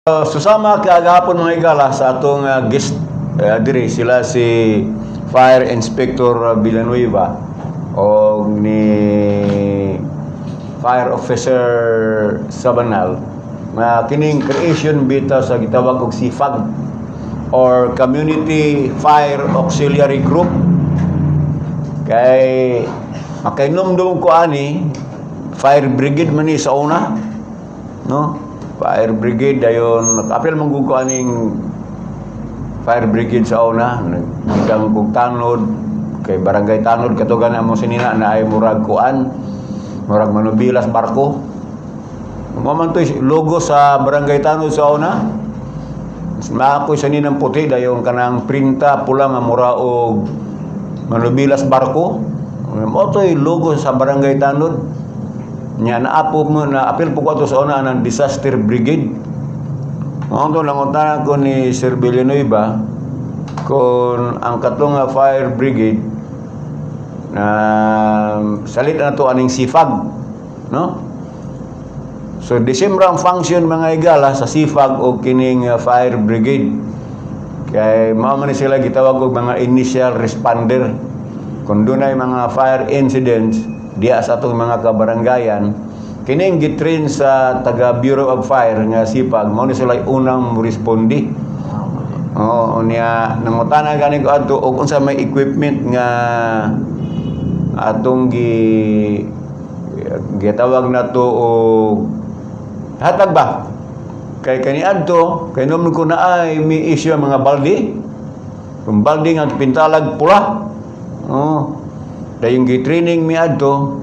Susama kagahapon mga igala sa atong guest diri sila si Fire Inspector Villanueva o ni Fire Officer Sabanal na kining creation bita sa gitawag og CFAG or Community Fire Auxiliary Group. Kay makainom ko ani Fire Brigade man ni sa una, no? Fire Brigade dayon nakapil manggugo aning Fire Brigade sa una nagdang kog tanod kay barangay Tanod katugan amo sinina na ay murag kuan murag manubilas barko mo man to logo sa barangay Tanod sa una maakoy sa ninang puti dayon kanang printa pula nga mura og manubilas barko mo to logo sa barangay Tanod. Nya naapo mo na apil po ko sa una ng Disaster Brigade. Ang to langotan ko ni Sir Villanueva kung ang katong Fire Brigade na salit na to aning CFAG, no? So December ang function mga igala sa CFAG o kining Fire Brigade. Kay mao man sila gitawag og mga initial responder. Kung dunay mga fire incidents diya sa atong mga kabaranggayan kining gitrain sa taga Bureau of Fire nga sipag mao ni sila unang respondi. Niya nangutana gani ko adto og unsa may equipment nga atong gitawag na to og hatag ba kay kani adto kay naman ko na ay may issue mga balde kung balde nga pintalag pula dayong gi-training mi adto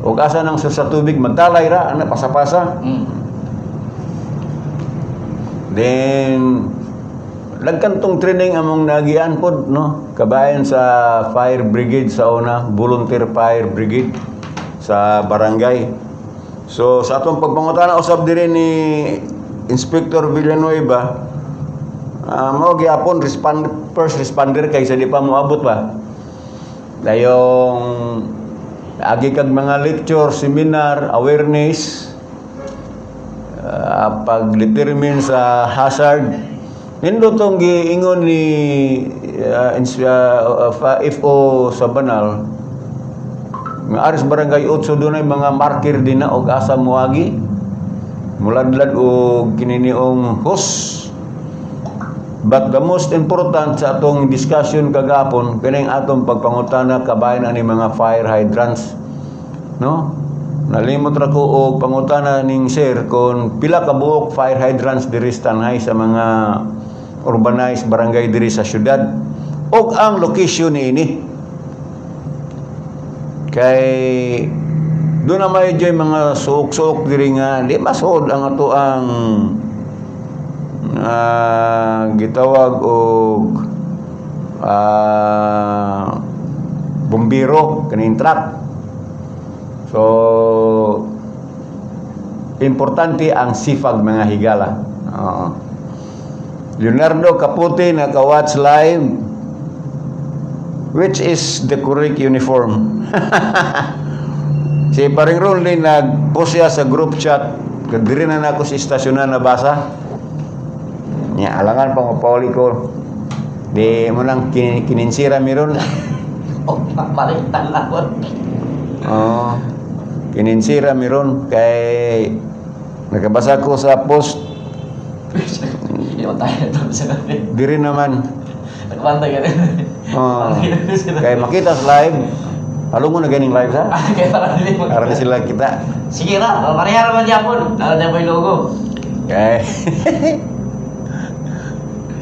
ug asa nang sa tubig magtalay ra ana pasapasa. Then nagkantong training among nagian pod no kabayan sa Fire Brigade sa una volunteer Fire Brigade sa barangay. So sa atong pagpangutana usab diri ni Inspector Villanueva mao gyapon first responder kay sa di pa moabot ba dayong agi kag mga lecture, seminar, awareness pag-determine sa hazard nindotong giingon ni FO Sabanal nga aris barangay 8 dunay mga marker din na og asa moagi muladlad og kininiong host. But the most important sa atong discussion kagapon kining atong pagpangutana kabayan ani mga fire hydrants, no? Nalimot ra ko og pangutana ning sir kon pila ka buok fire hydrants diri tanay sa mga urbanized barangay diri sa syudad og ang location niini. Kay doon na may joy mga suok-suok diri nga di masod ang ato ang gitawag og bumbiro kaning truck. So importante ang sifag mga higala. Leonardo Capote naka-watch live, which is the correct uniform. Si paring Ronley nag-post siya sa group chat kadiri na nako sa istasyon na nabasa. Nya alangan pangpauli ko di mo nang kininsira miron palitan lang ko kininsira miron kay nakabasa ko sa post diri naman nagpantay ka rin kay makita sa live halo mo na ganing live sa kaya para na sila kita sige ra pareha naman yapon na may logo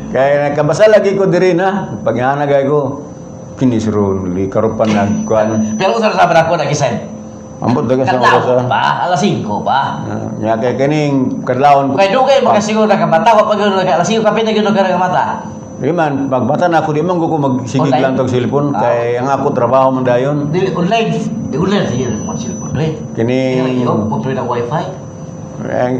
kaya nakabasa lagi ko diri na paghanagay ko kinisruli karupan nagkuan pero usap sa ako nagisign ambot daga sa oras pa alas 5 pa nya kay kining kadlawon kay dugay makasiguro nakabata wa pag alas 5 kapit na gyud mata di man pagbata na ako di man ko magsigig lang tog cellphone kay ang ako trabaho man dayon di online siya mo cellphone kini mo na wifi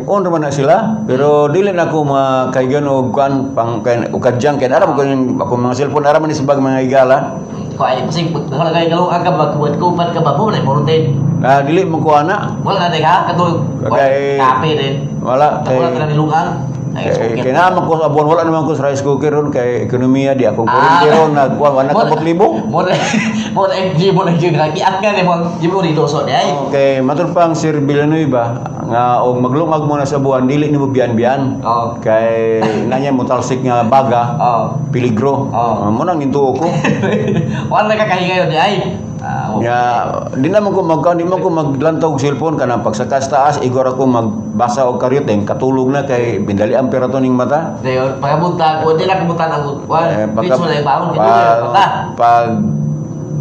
on naman na sila pero dili na ako makaigan og kuan pang ukadjang kay ara ko ako mga cellphone ara man isbag mga igala kay pasig nakalagay galong aga magkuwat ko pat ka ba mo na mountain dili mo ko ana wala na ka katulog kay kape din wala kay wala ka na nilungan Kaya naman ko sa buwan, wala naman ko sa rice cooker ron, kay ekonomiya, di akong kurente ron, wala kabot libo. Mo MG mo na yung nakiat nga ni mo mo rin doso di ay. Okay, matur pang Sir Villanueva, nga og maglungag mo na sa buwan, dili ni mo biyan-biyan. Kay nanya mo talsik nga baga, peligro. Mo nang intuo ko. Wala ka kahingayon di ay. Di naman ko maglantaw og cellphone kanang pagsakas taas igor ako magbasa og karyoteng katulog na kay bindali ang perato ning mata. Dayon pagabunta ko di na kamutan ang bitch mo na ibaon kay mata. Pag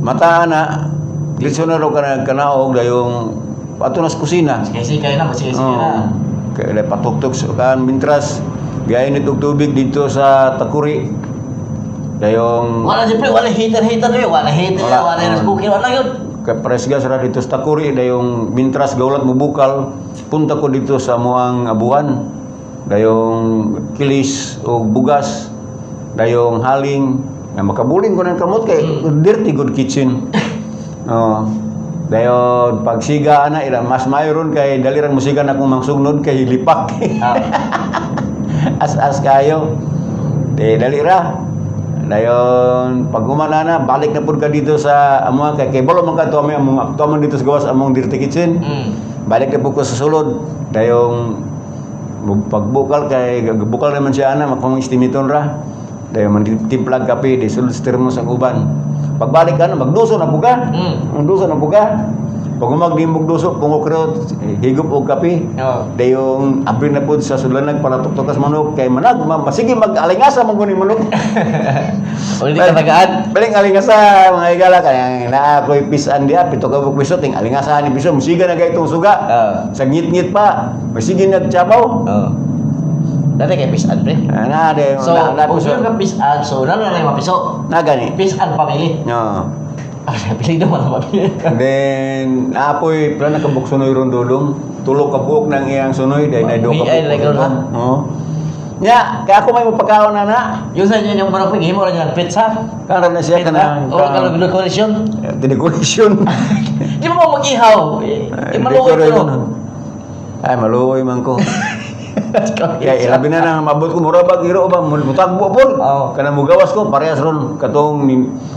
mata na diretso na raw kanaog dayong ato na sa kusina. Kasi kayo na kasi na. Kaya patuktok kan mintras gayon nitong tubig dito sa Takuri. Dayong Wala siyempre, wala hater eh. Wala rice cooker, wala yun. Kay presgas ra dito sa Takuri dayong mintras gaulat mo bukal punta ko dito sa muang abuhan dayong kilis o bugas dayong haling nga makabuling ko ng kamot kay dirty good kitchen. Dayon pagsiga ana ila mas mayroon kay dalirang musiga na akong mangsugnod kay lipak. As kayo. Dalira. Dayon pag humana na balik na pud ka dito sa among kay bolo man ka to among dito sa gawas among dirty kitchen. Balik na pud ko sa sulod. Dayong pagbukal kay bukal naman siya ana makong istimiton ra. Dayon man timplag kape di sulod sa termos ang uban. Pagbalik ka na magduso na buga. Magduso na buga. Pag magdimbog duso pungok krot higop og kape. Dayong abri na pud sa sulanag para tuktokas manok kay manag masige mag-alingasa man guni manok. Uli ka tagaan. Baling alingasa mga igala kay naa koy pisan dia pito ka piso ting alingasa ni piso musiga na gaytong suga. Sa ngit-ngit pa masige nagchabaw. Dati kay pisan pre. Na de So, kung ka pisan, so na lang mapiso. na gani. Pisan family. Pili naman ang family. Then apoy plan nakabuk sunoy ron dulong. Tulo ka buok nang iyang sunoy dahil na do ka buok. Nya, kaya ako may mapagkaon na. Yung sa inyo yung manok pigi mo rin yung pizza. Karon na siya kanang O kalau decoration. decoration. Di mo mo mag-ihaw. Maluoy ko. Ay maluoy man ko. Kaya ilabi na nang mabot ko mura ba giro ba mutagbo pon. Kana mugawas ko parehas ron katong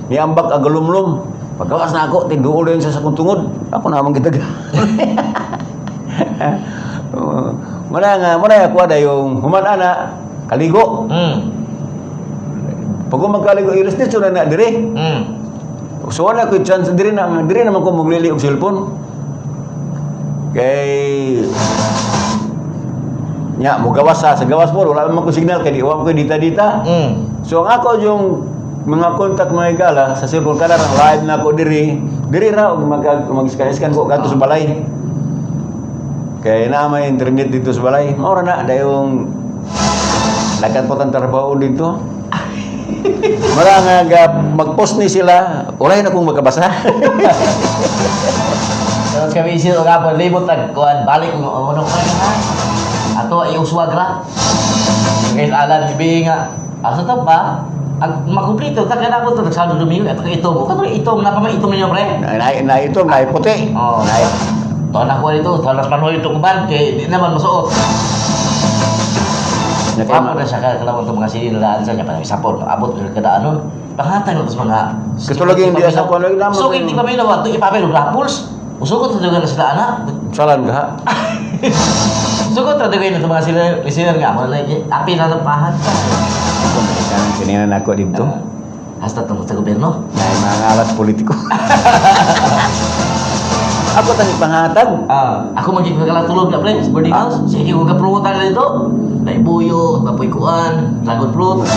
niambak agalumlum. Paggawas na ako tiduol din sa sakong tungod. Ako na man gitaga. Muna ako yung human ana kaligo. Pag magkaligo ilis ni suna na dire. So wala ko chance dire naman ko maglili og cellphone. Kay nya mo gawas sa gawas mo wala man ko signal kay di ko dita. So ang ako yung mga kontak mga igala sa cellphone kada live na ako diri ra og mag-scan ko kadto sa balay. Kaya na may internet dito sa balay. Maura na dayong lakad po tang trabaho dito. Mara nga mag-post ni sila, wala na kung magkabasa. Terus kami isi og apon libot tag kuan balik mo ano ka na. Ato ay uswagra. Kay alan ibi nga. Asa ta ba? Ang makumplito ta kana ko to sa dumiyo at ito mo kato ito na pa man ito ninyo pre. Na ito na puti. Taon ako dito, taon na panoy ito kuban, kaya di naman masuot. Papo na siya kalawang itong mga sinilaan sa niya, parang isapon, abot ng kadaan nun. Pangatay mo ito mga... Katulog yung hindi sa kuwan lang naman. So, hindi pa may nawa, ito ipapay ng rapuls. Usugot na na sila anak. Salan ka ha? Usugot na doon ito mga listener nga, mga api na ng pahat. Kaninan ako dito. Hasta tungkol sa gobyerno. May mga alas politiko. Ako tani panghatag. Ako magiging tulog na pre, sa boarding house. Sige ko kaprutan na dito. Naibuyo, kapoy kuan, dragon fruit.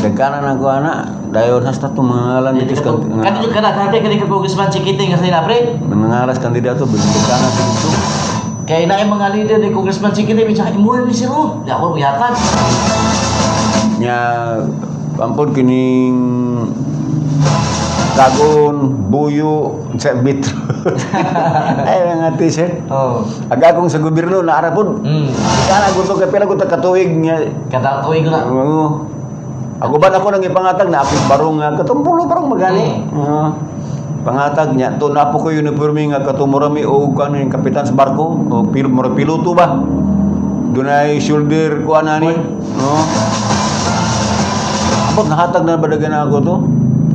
Dagkanan ako ana. Dayon hasta to mga ngalan dito sa kanito kada kani ka congressman Chiquiting kasi na pre. Mga alas kandidato dagkanan dito. Kaya na yung mga leader ni congressman Chiquiting sa imul ni siro. Di ako yatan. Nya ampun kining Dagon, buyo, sa bitro. Ay, mga t-shirt. Aga kong sa gobyerno, naarapon. Kaya gusto ka, pila ko katuig niya. Katuig na. Ako ba ako nang ipangatag na apit barong nga, katumpulo barong magani. Pangatag niya, to na po ko uniforme nga katumurami o kano yung kapitan sa barko, o piloto ba? dunay shoulder kuan ani, no? Abot nahatag na badagan ako to.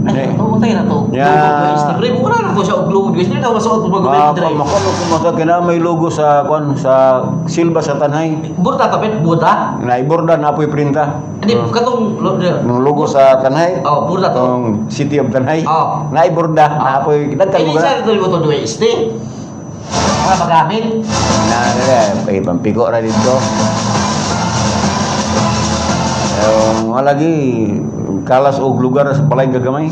Ay, utay na to. Ya. Logo guys, libre mo na to siya og logo guys. Hindi na masuot mo Ah, pag drive. makono ko masa kina may logo sa kuan sa Silva sa Tanay. Burta tapit buta. Naiborda na apoy printa. Hindi katong Nung logo sa Tanay. oh, burta to. Tong City of Tanay. Oh. Naiborda na apoy dagkan Ini mo sa ito mo to duwe este. Mga magamit. na pay pampiko ra dito. Mga lagi kalas og lugar sa palay gagamay.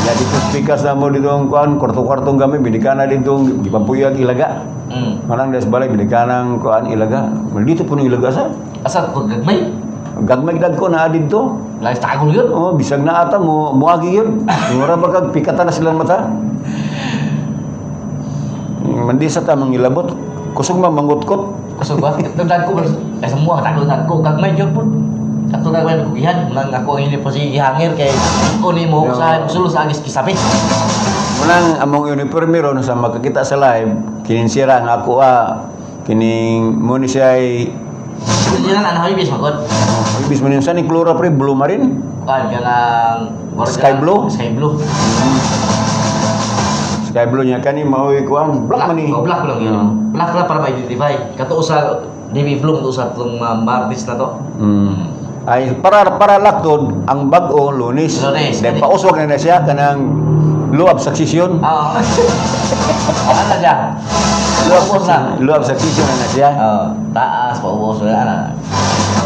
Ya dito speakers na mo dito ang kuan kwarto-kwartong gamay bidikana dito gipampuyag ilaga. Manang des balay bidikanang kuan ilaga. Dito puno ilaga sa. Asa ko gagmay. Gagmay dagko na dito. Lain tagol yun. Oh, bisag na ata mo muagi yun. Mura ba kag pikatan na silang mata? Mandi sa tamang ilabot. Kusog mangutkot. Kusog ba? Tagdan ko ay semua tagol ko gagmay jud pud. Kato na ko gihan nang ako ini po si ihangir kay ko ni mo sa sulod sa agis kisapi. Munang among uniforme ron sa makakita sa live, kininsira nga ako kining mo ni siya ay Hindi na ano ibis magod. ibis mo niya sa ni Klora pre blue marine. Kan kanang Sky blue? Sky blue. Sky blue niya kani maoy kuan black man ni. Oh, black lang yun. Black lang para ma-identify. Kato sa navy blue to sa tong martis na to. Ay para laktod ang bag-o Lunes. Lunes. Dahil pauswag na siya kanang law of succession. Oo. Ano siya? Paubos na. Law of succession na siya. Taas, paubos na. Ano?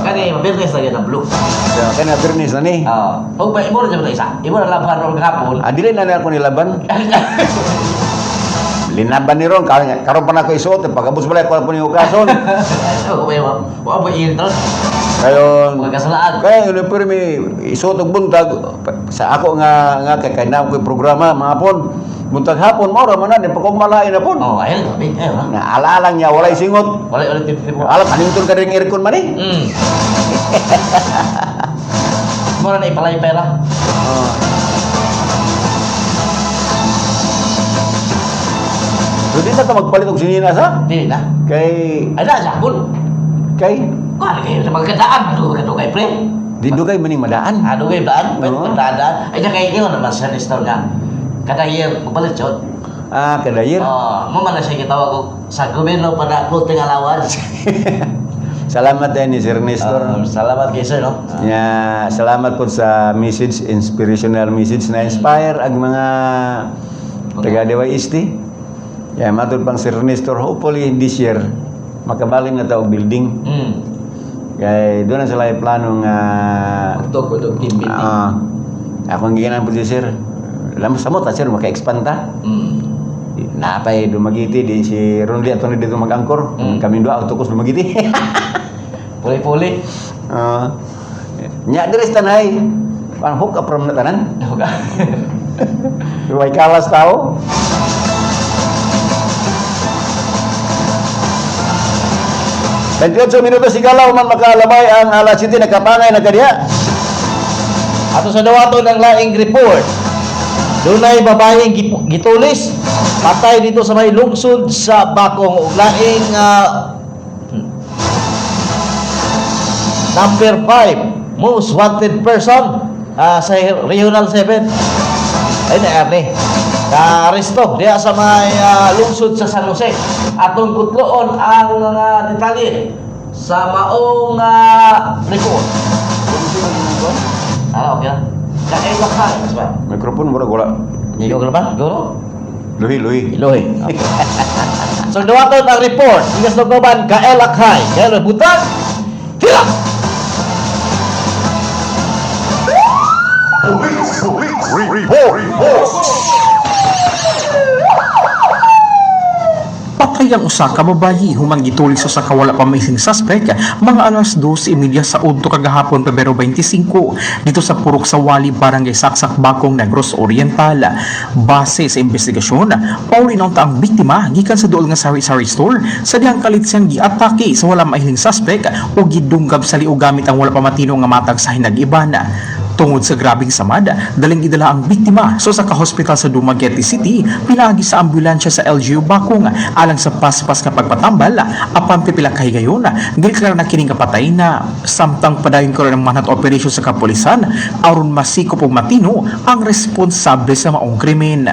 Kani, mabirnes na yan ang blue. So, kaya Bernice na ni. Oo. Ba, imo na dyan isa. Imo na laban ron kahapon. Dili na ako nilaban. Linaban ni Ron, karon pa na ako isuot, pagkabos balay ko po ni ukason. Ano, ba ba intro? Kayon, Mga kasalaan. kaya yun pero may isuot og buntag sa ako nga kay na ko programa mahapon. Buntag hapon mo ra man na pagkog malain na pon. Oh, ayun, sabi. Ayun, ha? Na ala-alang niya walay singot. Wala tip-tip mo. Alam anintun ka ring aircon man eh. Mura na ipalay pera. So di na ka magpalit og sininas ha? Dili na. Kay Ay na, sabon. Kuha kayo sa magkadaan. Ano ka kay pre? di dugay maning madaan. Ano kayo daan? Oo. Pagdaan. Ay, na kayo yun naman sa restaurant nga. Kada year, magbalit yun. Kadayir. Mo man na siya kitawag ko sa gobyerno para clothing allowance. Salamat din ni Sir Nestor. Salamat kayo sir, no? Ya, salamat po sa message, inspirational message na inspire ang mga taga Dewa Isti. Ya, matud pang Sir Nestor, hopefully this year makabaling na taog building. Kay doon na sila yung plano nga Kudog, team building. ako ang giginan po si Sir. Alam mo sa mo, Sir, maka-expand ta. Napay dumagiti di si Ronli ato ni dito mag-angkor. Kami dua autukos dumagiti. Puli-puli. Nya diri tanay. Pang hook up from na tanan. Okay. Duway kalas tao. Sa minuto sigalaw man makalamay ang alas 7 nakapangay na kadiya. Ato sa dawato ng laing report. Dunay babaeng gitulis patay dito sa may lungsod sa Bakong ug laing number 5 most wanted person sa Regional 7 ay na-arne na-aresto diya sa may lungsod sa San Jose. Atong kutloon ang mga detalye sa maong report. Okay na. Kaya bakal, ba? Mikrofon mura wala. Ikaw ka na ba? Guro? Luhi. Iloy. So, dawaton ang report. Igas ng kaban, Kael Akhay. Kael, butang. Tila! Patay ang usa ka babayi humang gitulis sa kawala pamailing suspect mga alas 2:30 sa udto kagahapon Pebrero 25 dito sa Purok sa Wali, Barangay Saksak, Bakong, Negros Oriental. Base sa investigasyon, pauli na ang biktima gikan sa duol nga sari-sari store sa dihang kalit siyang giatake sa wala mailing suspect o gidunggab sa liog gamit ang wala pamatino nga matag sa hinag-iban. Tungod sa grabing samad, daling idala ang biktima sa ka-hospital sa Dumaguete City, pinagi sa ambulansya sa LGU Bakong alang sa paspas nga pagpatambal, apan pipila kahigayon, giliklar na kining kapatay na. Samtang padayon ko rin ang manat operasyon sa kapulisan, aron masikop ug matino ang responsable sa maong krimen.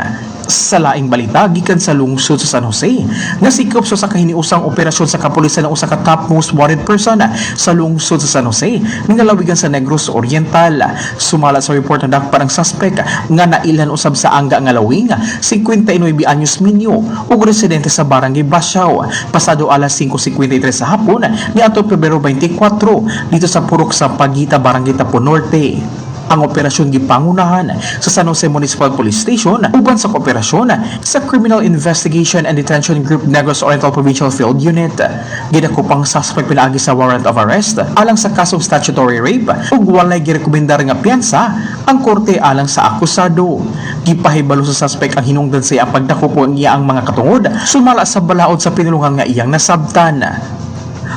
Sa laing balita gikan sa lungsod sa San Jose, nasikop sa kahiniusang operasyon sa kapulisan ng usa ka top most wanted person sa lungsod sa San Jose nga lawigan sa Negros Oriental. Sumala sa report na dakpan ang suspect nga nailan usab sa angga nga lawing 59 anyos minyo ug residente sa barangay Basyaw pasado alas 5:53 sa hapon niadto Pebrero 24 dito sa Purok sa Pagita, Barangay Tapon Norte. Ang operasyon gipangunahan sa San Jose Municipal Police Station uban sa kooperasyon sa Criminal Investigation and Detention Group Negros Oriental Provincial Field Unit. Gidakupang suspect pinaagi sa warrant of arrest alang sa kasong statutory rape ug walay girekomendar nga piyansa ang korte alang sa akusado. Gipahibalo sa suspect ang hinungdan sa iyang pagdakupo niya ang mga katungod sumala sa balaod sa pinulungan nga iyang nasabtan.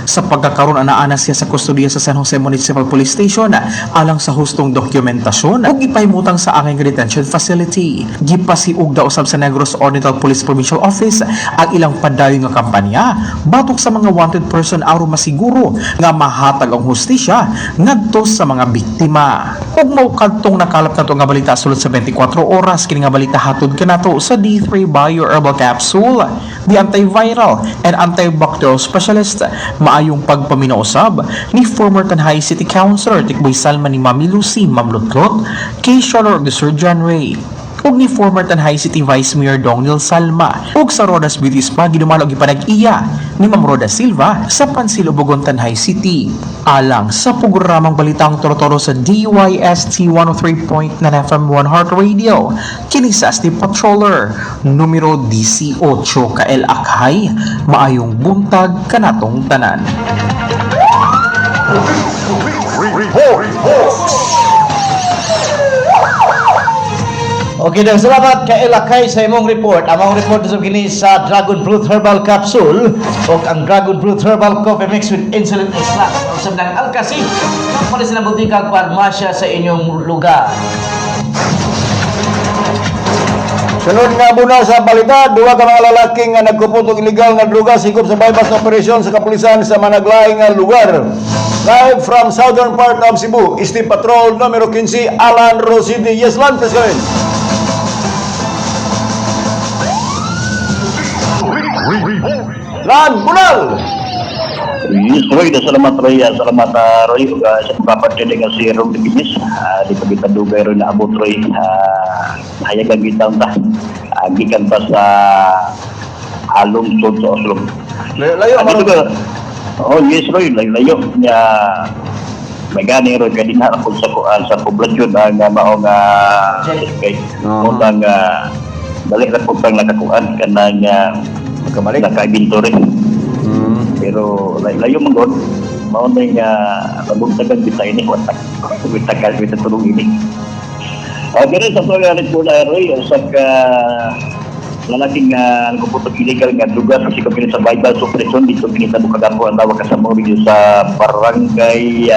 Sa pagkakaroon anaana siya sa kustodiya sa San Jose Municipal Police Station alang sa hustong dokumentasyon ug gipahimutang sa angay detention facility. Gipasiug daw usab sa Negros Oriental Police Provincial Office ang ilang padayon nga kampanya batok sa mga wanted person aron masiguro nga mahatag ang hustisya ngadto sa mga biktima. Ug mao kadtong nakalap nato nga balita sulod sa 24 oras kini nga balita hatod kanato sa D3 Bio Herbal Capsule, the antiviral and antibacterial specialist. Maayong pagpaminausab ni former Tanhay City Councilor Tikboy Salma ni Mami Lucy Mamlutlot, kay Charlotte de Surgeon Ray, ug ni former Tanhay City Vice Mayor Dongnil Salma, ug sa Rodas Beauty Spa gidumalo gipanag-iya ni Ma'am Roda Silva sa Pansilubugon, Tanhay City. Alang sa programang Balitang Torotoro sa DYST 103.9 FM 1 Heart Radio, kini sa Asti Patroller numero 18 Kael Akhay, maayong buntag kanatong tanan. Okay, dan salamat kay Elakay sa imong report. Among report sa kini sa Dragon Fruit Herbal Capsule o ang Dragon Fruit Herbal Coffee Mix with Insulin Extract o sa ng Alkasi. Pwede sa butika at farmasya sa inyong lugar. Sunod nga muna sa balita, duwa ka mga lalaking nga nagkuputog illegal nga droga sikop sa bypass operasyon sa kapulisan sa managlaing nga lugar. Live from southern part of Cebu, Steam Patrol numero 15, Alan Rosidi. Yes, Lan, please go ahead. Lan, bunal! Yes, Roy, salamat Roy, salamat Roy, sa pagpapatid nga si Ron Bikinis, di pagkita dugay Roy na abot Roy, hayagang gitang ta, gikan pa sa lungsod sa Oslo. Layo, Marunong. Oh, yes Roy, layo niya, may gani Roy, kaya din harapon sa poblasyon ang maong kay unang balik na po pang nakakuan ka ng nakaibinto rin. Pero layo man doon, maunay nga pabuntagan kita ini, watak kita tulong ini. Pero sa pagalit po na Roy, sa lalaking nagpuputok illegal nga lugar kasi kami sa Bible Suppression dito pinita mo kagapo ang tawag kasama rin sa barangay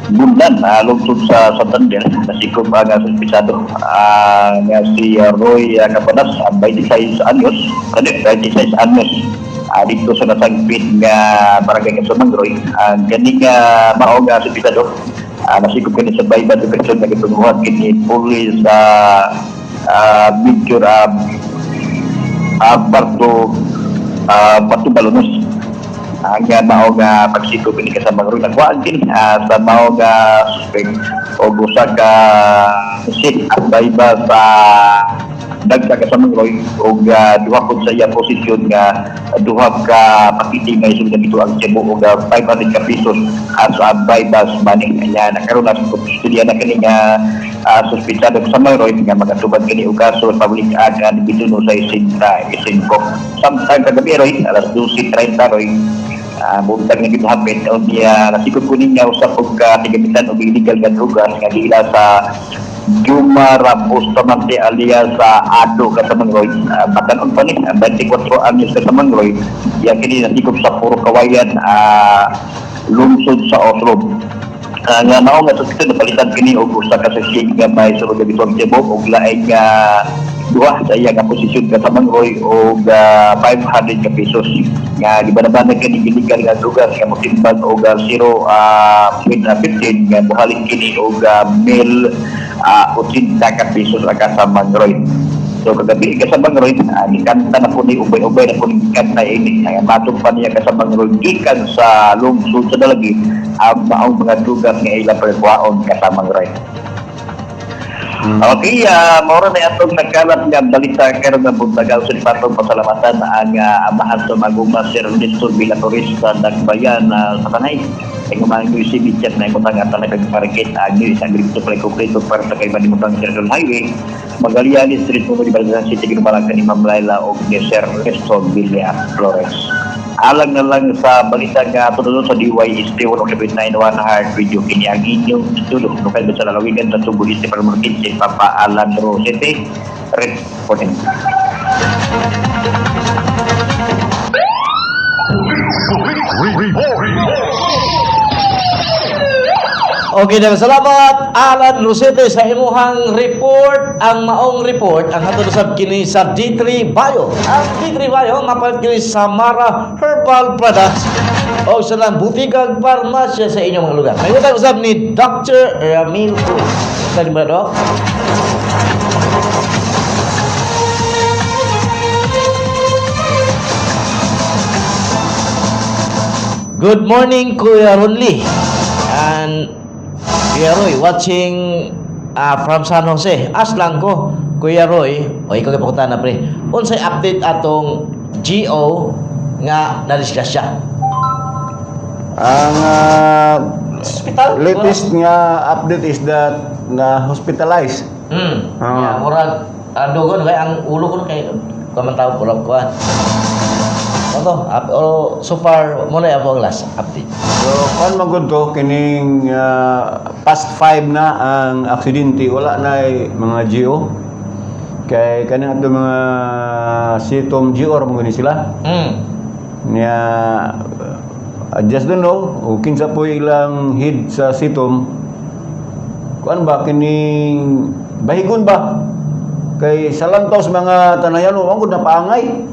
Bundan, lungsod sa Santander, nasikop ang suspisado nga si Roy Capanas, 26 anyos, 26 anyos, dito sa nasagpit nga barangay Kasamang Roy. Ganing mao nga suspisado, nasikop kini sa Bible Suppression nga gitunguhan kini pulis Major Barto Balonos. Ang mao nga pagsikop ini kasama ron nagwaan din sa mao nga suspect o usa ka sit at bayba sa dagsa kasama ron o duha pud sa iya posisyon nga duha ka pakiti nga isong dito ang Cebu o 500 ka pesos as bayba money nya nakaroon na sa kustodiya na kini nga suspitsado kasama ron nga magatubad kini og kaso sa public agan bituno sa isinko samtang kagabi ron alas 12:30 ron buntag na gitapit o niya nasikot ko niya usap og tigamitan og illegal nga drugas nga gila sa Juma Bustamante alias Ado Kasamangroy. Batanon pa ni 24 anyos Kasamangroy, ya kini nasikop sa Puro Kawayan, lungsod sa Oslo. nga mao nga suspect napalitan kini og usa ka sasig nga may sulod bitong Cebu og laing nga duha sa iya nga posisyon kasamang Roy og 500 ka pesos nga gibanabanag kini illegal nga lugar nga motimbang og 0.15 nga buhalin kini og 1,080 ka pesos ang kasamang Roy. So kagabi kasamang Roy, nikanta na po ni ubay-ubay na po ni kanta ini. Ang matong pa niya kasamang Roy gikan sa lungsod sa Dalagi ang maong mga lugar nga ilang pagkuhaon kasamang Roy. Okay, maura na atong nagkalat nga balita karon nga buntagal sa patong pasalamatan ang amahan sa maguma Sir Nestor Villatores sa Dagbayan sa Tanay. Ang mga si Richard na ikutang at talagang parikit ang news ang grito play konkreto para sa kay Manimutang Central Highway. Magaliani Street mo di Balaghan City ginumalakan ni Ma'am Laila o ni Sir Nestor Villatores. Alang na lang sa balita nga tunod sa DYST 109.1 Heart Radio kini ang inyong studio lokal sa lalawigan sa Subo East para market si Papa Alan Rosete reporting. Okay na, salamat Alan Rosete sa imuhang report. Ang maong report ang hatod usab kini sa D3 Bio. Ang D3 Bio mapalit kini sa Mara Herbal Products o sa lang butikag parmasya sa inyong mga lugar. May utang usab ni Dr. Ramil Cruz. Saan ba, Doc? Good morning, Kuya Ronly. And Kuya Roy, watching from San Jose. Aslan ko, Kuya Roy, o ikaw kapakutan na pre, unsay update atong GO nga na-discuss siya? Ang Hospital? latest nga update is that na hospitalized. Yeah, murag, dogon, kaya ang ulo ko na kay kumantawag ko lang kuhan. So far, muna yung ang last update. So, kung magod ko, kining past 5 na ang aksidente, wala na mga GO. Kay kanang ato mga sitom GO, mga sila. Niya, just don't know, o kinsa po ilang head sa sitom, kuan ba, kining bahigon ba? Kay salantos mga tanayan, ang gud na paangay.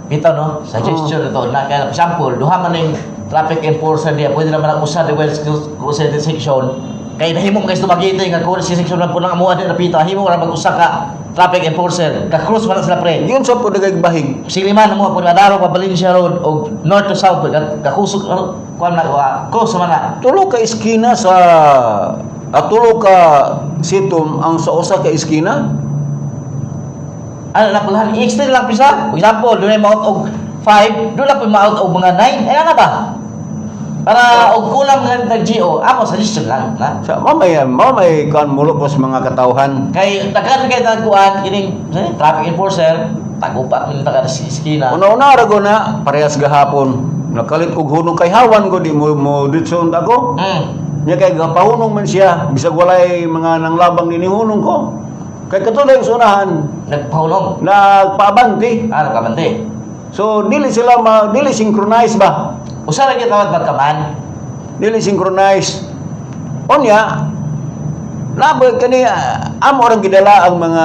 Bitaw no, suggestion ito na kaya example, duha man ning traffic enforcer diya, pwede naman ang usa the West Coast section. Kay nahimong guys tumagita nga kung si section man po nang amuha din napita, himo ra mag-usa ka traffic enforcer. Ka-cross man sila pre. Yun sa po nagay bahig. Siliman mo po nadaro pa Valencia Road o north to south kakusog kuan na cross man na. Tulo ka iskina sa tulo ka sitom ang sa usa ka iskina. Ano na pulahan i-extend lang pisa. For example, doon ay maot og 5, doon lang po maot og mga 9. Ay na ba? Para og kulang nga nag-GO, ako suggestion lang, na. Sa mamay kan mulo po sa mga katawhan. Kay tagaan kay tagkuan kining traffic enforcer, tagupa man taga sa iskina. Una-una ra go na parehas gahapon. Nakalit kog hunong kay hawan ko di mo ditson ako. Nya kay gapahunong man siya bisag walay mga nanglabang dinhi hunong ko. Kay katulad yung sunahan, Nagpahulong. nagpaabanti. Nagkabante. So dili sila dili synchronize ba? Usa ra gyud tawad pagkaman. Dili synchronize. Onya, laboy kani amo orang gidala ang mga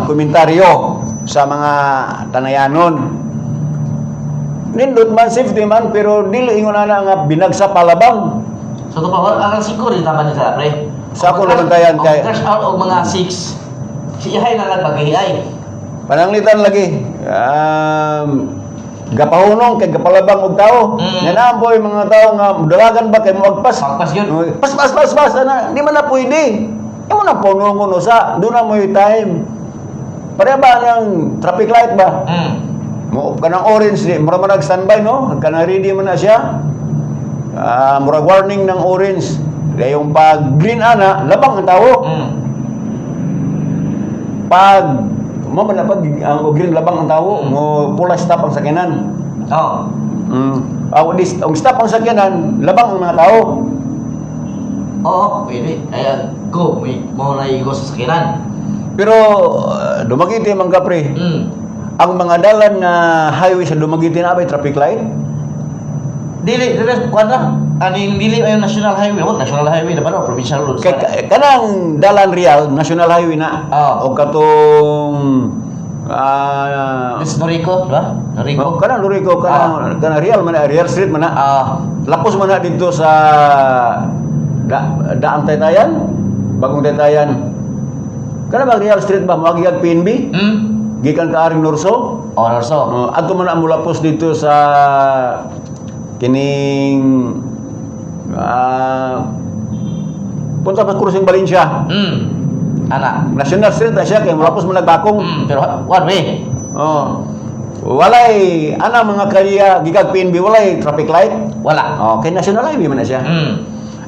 komentaryo sa mga tanayanon. Nindot man safety man pero dili ingon ana nga binagsa palabang. So to pa ang siguro din taman sa pre. Sa ako naman tayan kay crash out og mga 6. Siyahay na lang paghihay. pananglitan lagi. Gapahunong kay gapalabang og tao. Yan na boy mga tao nga dalagan ba kay moagpas. Magpas yun. Pas ana, di man na pwede. Imo na punongon usa, do na mo time. Pare ba nang traffic light ba? Mo kanang orange di, mura man nag-standby no? Kana ready man na siya. Mura warning ng orange. Dayong pag green ana, labang ang tao. Pag mo man na pag ang green labang ang tao, mo pula stop ang sakyanan. Oh. Ang stop ang sakyanan, labang ang mga tao. Oo, pwede. Kaya go, may mo na igo sa sakinan. Pero Dumaguete man kapre. Ang mga dalan nga highway sa Dumaguete na may traffic light. Dili kuan aning dili ay national highway, what national highway na ba provincial road. Kanang Dalan Real National Highway na. Oh. O katong Is Norico, di ba? Norico. kanang Lurico, kanang Real man na, Real Street man na. Lapos man na dito sa Daang Taytayan, Bagong Taytayan. Kana ba Real Street ba magigag PNB? Gikan ka aring Norso. Norso. Adto man na mulapos dito sa kining punta pa Cruising Valencia. Ana. National Street na siya kay mulapos man nagbakong. Pero one way. Walay ana mga kaya gigag PNB walay traffic light. Wala. Okay, National Highway man na siya.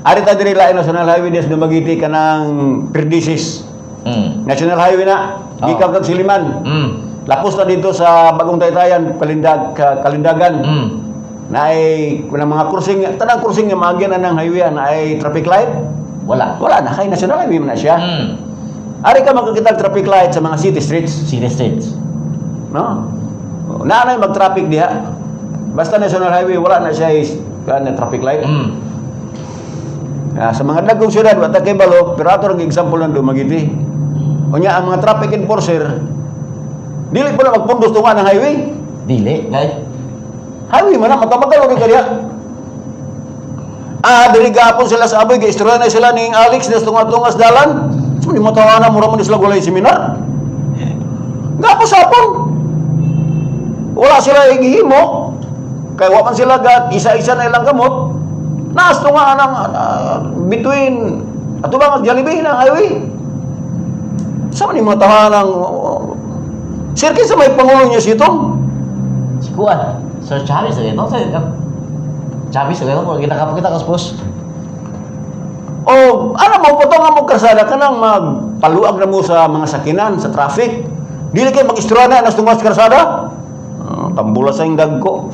Ari ta diri lain National Highway des Dumaguete kanang Perdices. National Highway na gikan kag Siliman. Lapos na dito sa Bagong Taytayan, Kalindagan. Na ay kunang mga cruising, tanang cruising nga maagyan na ng highway na ay traffic light. Wala. Wala na kay National Highway man na siya. Ari ka makakita traffic light sa mga city streets, City States. no? Naanay mag-traffic diha. Basta National Highway wala na siya na traffic light. Sa mga dagkong syudad wala kay balo, pero ato ang example ng Dumaguete. Unya ang mga traffic enforcer dili pa na magpundos tunga ng highway. Dili, guys. Highway man na matamagaw ni kaniya. Diri gapon sila sa aboy, gaistorya na sila ning Alex des tunga-tungas dalan. Sumuni mo tawana mura man sila gulay seminar. Gapon sapon. Wala sila igihimo. Kay wa man sila gat isa-isa na ilang gamot. Naas tunga nang between ato ba Jollibee na highway. Sa man mo tawanang sirki sa may pangulo niya sitong. Si Kuan. Sir Chavez, no? Chavez, no? Kita ka post. Ano mo po nga mo karsada ka nang magpaluag na mo sa mga sakinan, sa traffic. Dili kayo mag-istorya na nas tungas karsada. Tambula sa yung dagko.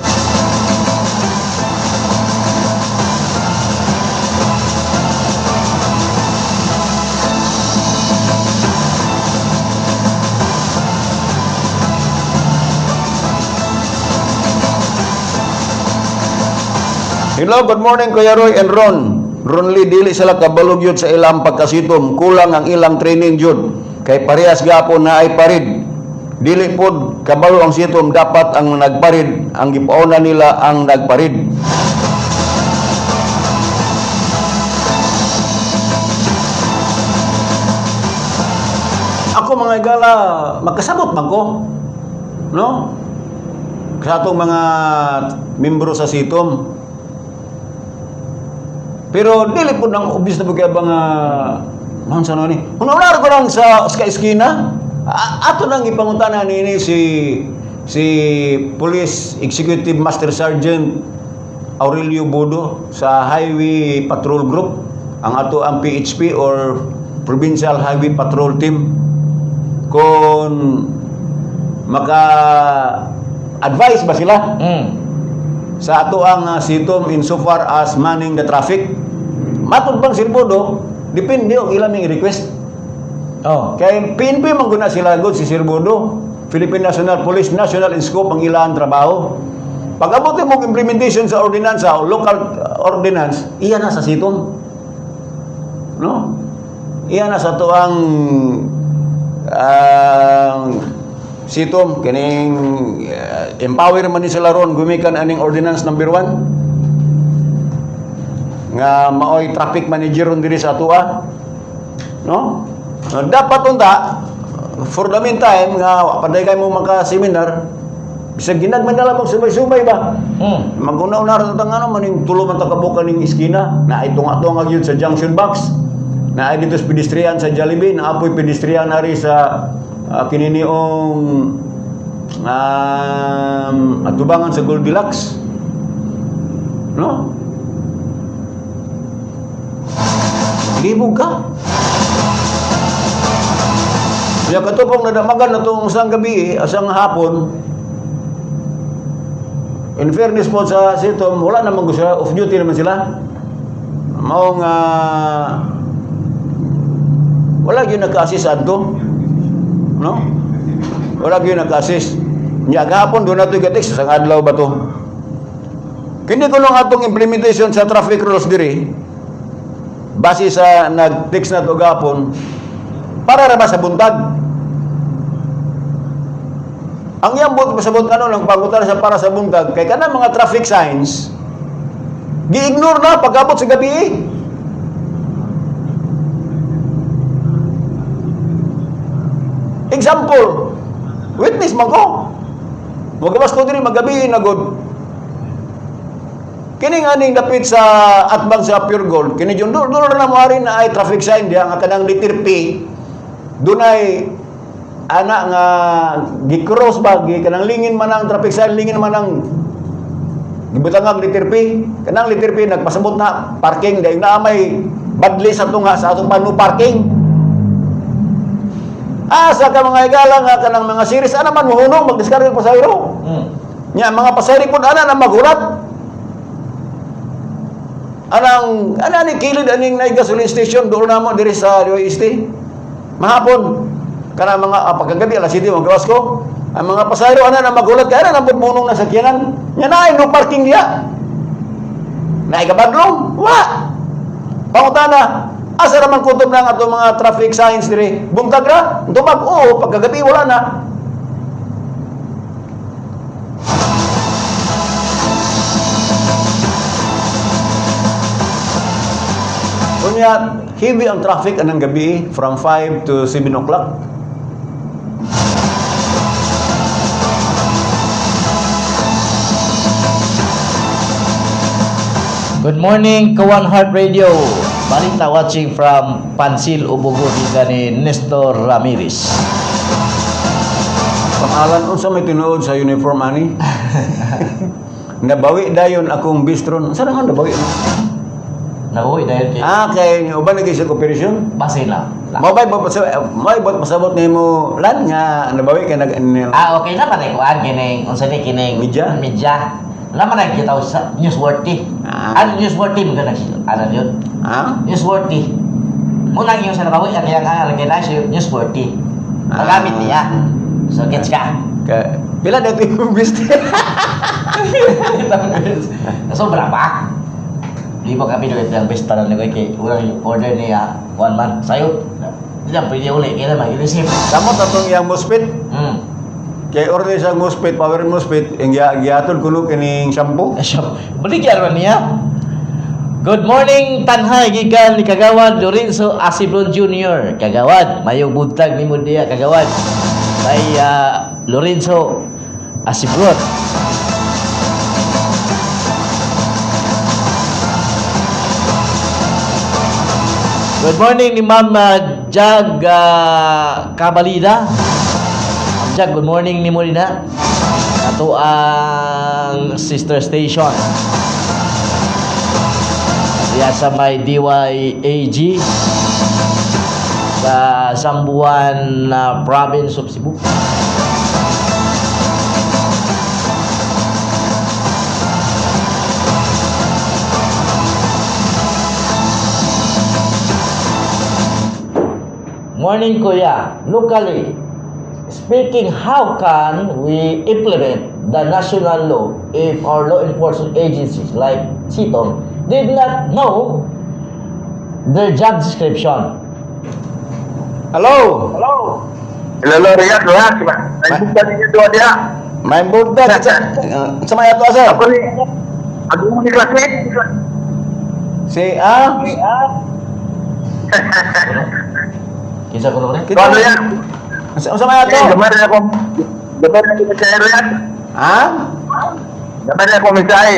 Hello, good morning Kuya Roy and Ron. Ron Lee, dili sila kabalog yun sa ilang pagkasitom. Kulang ang ilang training yun. Kay parehas gapon na ay parid. Dili pod kabalo ang sitom, dapat ang nagparid. Ang gipauna nila ang nagparid. Ako mga igala, magkasabot man ko. No? Sa atong mga membro sa sitom. Pero dili po nang obvious na bagay mga mansa no ni. Una ko lang sa eskina. Ato nang ipangutana nini si Police Executive Master Sergeant Aurelio Bodo sa Highway Patrol Group, ang ato ang PHP or Provincial Highway Patrol Team, kung maka-advise ba sila sa ato ang sitom insofar as manning the traffic. Matod bang Sirbodo, depende o ilang request. Kaya PNP mangguna sila good si Sirbodo, Philippine National Police, national in scope ang ilang trabaho. Pag abutin mong implementation sa ordinansa o local ordinance, iyan na sa sitom. No? Iyan na sa to ang sitom kining empower man ni sila ron gumikan aning ordinance number 1 nga maoy traffic manager ron diri sa atua, no? Dapat unta for the meantime nga paday kay mo maka-seminar bisag ginagman na lang magsumay-sumay ba. Maguna-una ra ta nga maning tulo man ta kabuka ning iskina na itunga-tunga gyud sa junction box, na ay dito sa pedestrian sa Jollibee, na apoy pedestrian ari sa kininiong atubangan sa Goldilocks, no? Libog ka. Kaya katupong nadamagan na itong isang gabi, asang hapon, in fairness po sa sitom, wala naman gusto, off duty naman sila. Maong wala yun nagka-assist adto, no? Wala yun nagka-assist. Niya gahapon doon na ito gatik sa adlaw ba to? Kini ko nung atong implementation sa traffic rules diri, base sa nag-text na to gapon, para ra ba sa buntag? Ang yambot sa buntag ano lang pagutan sa para sa buntag kay kana mga traffic signs gi-ignore na pagabot sa gabi. Example, witness man ko. Magabas ko diri magabi na good. Kini nga ning dapit sa atbang sa Pure Gold, kini jud do na mo rin na ay traffic sign diha nga kanang letter P. Dunay ana nga gi-cross ba gi kanang lingin man ang traffic sign, lingin man ang gibutang ang letter P. Kanang letter P nagpasabot na parking dahil na may badli sa tunga sa atong panu parking. Asa ka mga igala nga kanang mga series ana man mohunong magdiskarga pa sa iro. Nya mga pasayro pud ana na magulat. Anang ni kilid aning nay gasoline station doon namo diri sa UST. Mahapon kana mga pagkagabi alas 7 magawas ko. Ang mga pasayro ana na magulat kay ana nambot munong na sakyanan. Nya naay no parking diya. Naay kabadlong. Wa. Pangutana, asa raman kutob na ato mga traffic signs diri? Buntag ra? Tumag oo, pagkagabi wala na. Kunya, heavy ang traffic anang gabi from 5 to 7 o'clock. Good morning, Kawan Heart Radio. Balita watching from Pansil, Ubugo, ni Nestor Ramirez. Pangalan unsa may tinuod sa uniform ani? Nabawi dayon akong bistron. Saan nga nabawi? Nauwi dahil kay Kay uban lagi sa operasyon. Basin lang. Mabay ba pasabot nimo lan nga nabawi kay nag Okay na pare kuan kining unsa ni kining Media? Laman na kita sa newsworthy. Ano newsworthy mo ganang ano yun? Newsworthy. Muna yung sa nabawi kaya nga lagay na siya newsworthy. Magamit niya. So gets ka. Pila dito yung business? Sobra pa. Di ba kami doon yung best para nagay kay urang order niya 1 month sayo. Di lang pwede uli kaya naman i-receive. Kamot atong yang mospit. Kay order sa mospit, power mospit, ang giatol kuno kining shampoo. Baligyan man niya. Good morning, Tanhay, gigan ni Kagawad Lorenzo Asiblon Jr. Kagawad, mayong buntag ni mo diya, Kagawad. Kay Lorenzo Asiblon. Good morning ni Ma'am Jag Kabalida. Jag, good morning ni mo rin ha. Ato ang sister station. Diya sa may DYAG sa Sambuan province of Cebu. Morning Kuya, locally speaking, how can we implement the national law if our law enforcement agencies like CITOM did not know their job description? Hello. Hello, Riyad, May buka ninyo doon dia. May burda sa may ato sir. Ako ni, ako mo ni classmate. Si Kisa ko rin. Ano yan? Sa may ato. Gamay na ako. Gamay na ako sa Riyad. Gamay na ako mensahe.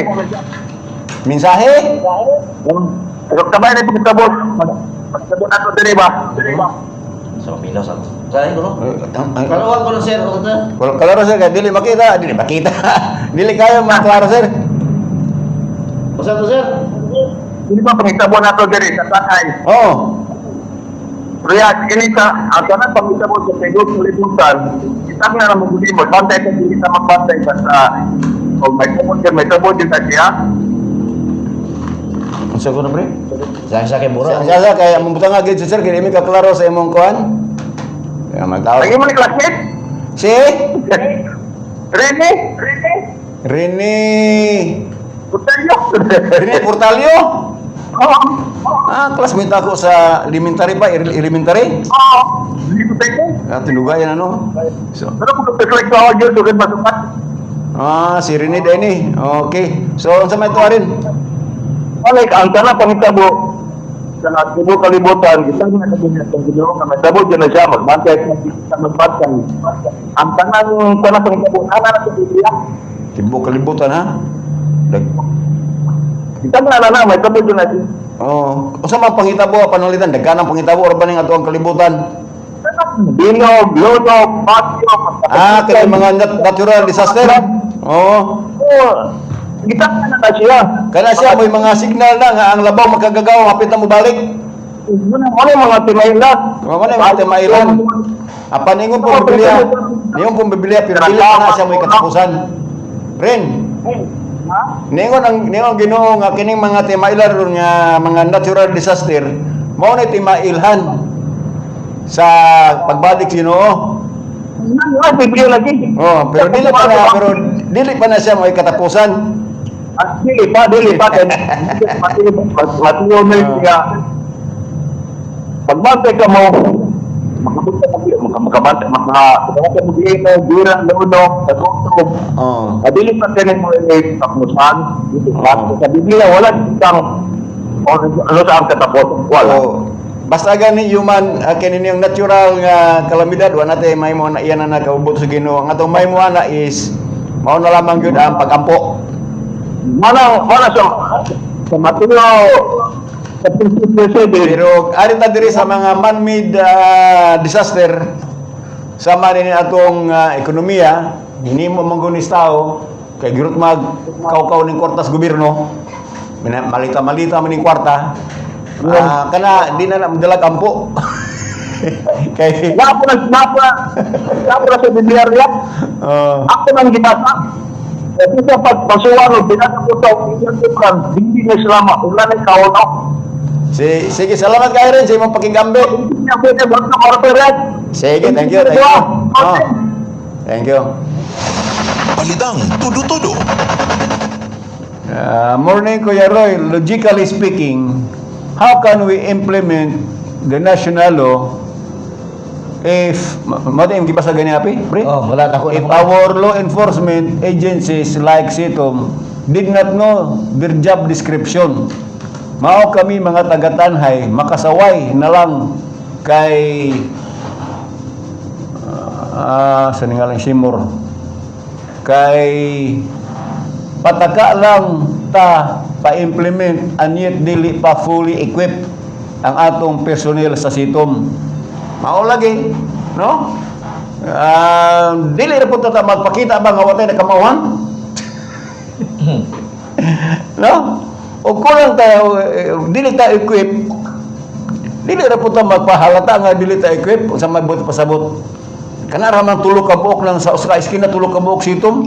Mensahe? Pero kamay na ito sa boss. Magsabot na ito diri ba? So, Minos ako. Saan ko no? Kalawag ko ng sir. Klaro sir, kaya dili makita. Dili kayo maklaro sir. Saan ko sir? Hindi ba pangisabot na ito diri sa Tanay? Oo. Riyad, ini sa asanan pangisabot sa Pedro Pulipuntan. Isang na naman mo. Bantay ka dili sa magbantay basta kung may sabot yun sa siya. Unsa ko na pre? Sa kay Mura. Sa kaya mong butang agad si sir, kaya imi ka klaro sa imong kuan. Kaya magtawag. Lagi mo ni classmate? Si Rene? Rini. Portalyo. Dili Portalyo. Oo. Classmate ako sa elementary pa, elementary. Oo. Hindi ko tayo. Tinugayan ano. So, Pero kung nagkakalike ko ako dyan, doon masukat. si Rene Denny. Okay. So, sa may tuwa rin. Balik, ang tanang pangitabo, sa tubo kalibutan, kita nga kabinet ng Ginoo, na may tabo dyan na siya, magbantay sa magpatay. Ang tanang pangitabo, ana na sa Biblia. Tibo kalibutan ha. Kita nga na, may tabo dyan na siya. Usa man pangitabo panalitan, daghanang pangitabo ora ba ning ato ang kalibutan? Binog, lunog, patio, Kaya mga natural disaster. Oo. Oo. Kita nga na siya. Kana siya may mga signal na nga ang labaw magkagagaw hapit na mo balik. Ano mga timayla? Mo na mga mailan. Apan ingon po bibilya. Niyon po bibilya pero dili pa na siya may katapusan. Ren, ningon Ginoo nga kining mga timailan ron nga mga natural disaster mao na timailhan sa pagbalik sa Ginoo. Biblia lagi. Pero dili pa na siya may katapusan. Dili pa. Matiyo na siya. Pagbantay ka mo, makabantay mo dito, birang luno, sa tuntog. Dili pa kanin mo yung takmusan. Sa Biblia, wala siyang ano sa ang katapusan. Wala. Basta gani human kini yung natural nga kalamidad wa natin may mo na iyan na nakaubot sa Ginoo. Ang atong may mo na is mao na lamang gyud ang pagampo. Mana sa matiyo sa prinsipyo sa Pero ari ta diri sa mga man-made disaster sama din atong ekonomiya, hinimo manggunis tao kay girot mag kaukaw ning kwartas gobyerno. Malita man ning kwarta. Kana di na madalag ampo. Kay Napo na sa Biblia riya. Ako nang gibasa. Ito sa pagpasuwaro, binataputaw, hindi na selama, ulan ay kaunaw. Sige, salamat kayo rin sa imong pakigambi. Sige, thank you. Thank you. Balidang todo-todo. Morning, Kuya Roy. Logically speaking, how can we implement the national law if yung gibasa gani api, pre? Wala na ako. If our law enforcement agencies like SITOM did not know their job description, mao kami mga taga-Tanhay makasaway na lang kay sa ningalang Simor kay pataka lang ta pa-implement and yet dili pa fully equipped ang atong personnel sa SITOM. Mao lagi, no? Dili ra pud ta magpakita ba nga watay nakamawhan? No? O kulang tayo, dili ta equip. Dili ra pud ta magpahalata nga dili ta equip sa mabot pasabot. Kana ra man tulo ka buok lang sa usa ka esquina tulo ka buok SITOM.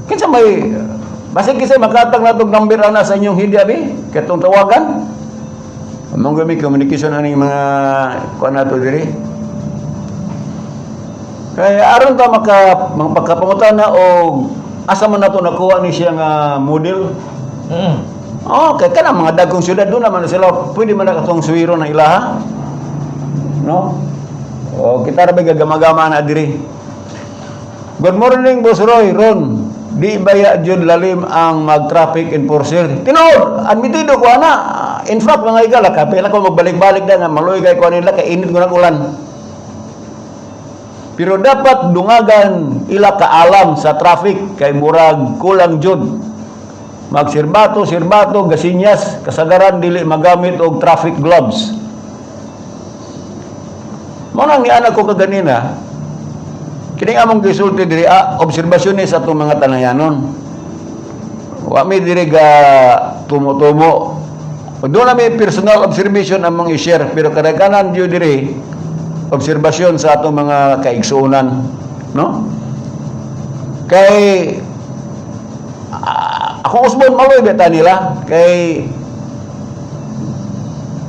Kinsa may basig kisay makatag natog number ana sa inyong hindi abi katong tawagan. Among gami communication aning mga kuan nato diri. Kaya aron ta magpakapangutan na og asa man nato nakuha ni siya nga model. Kay kana mga dagkong syudad do naman sila pwede man katong suwiro na ilaha. No? Kita ra ba gagamagama na diri. Good morning, Boss Roy, Ron. Di baya jud lalim ang mag-traffic enforcer. Tinuod, admitido ko ana. In fact, mga igala ka, pila ko magbalik-balik na nga, maloy kay ko nila, kay init ko ng ulan. Pero dapat dungagan ila kaalam sa traffic, kay murag kulang jud. Magsirbato, gasinyas, kasagaran dili magamit og traffic gloves. Manang ni anak ko kaganina, kining among gisulti diri obserbasyon ni sa atong mga tanayanon. Wa mi diri ga tumo-tumo. Doon na may personal observation ang mga i-share, pero kadaghanan yun diri obserbasyon sa atong mga kaigsuunan, no? Kay ako usbon maloy beta nila kay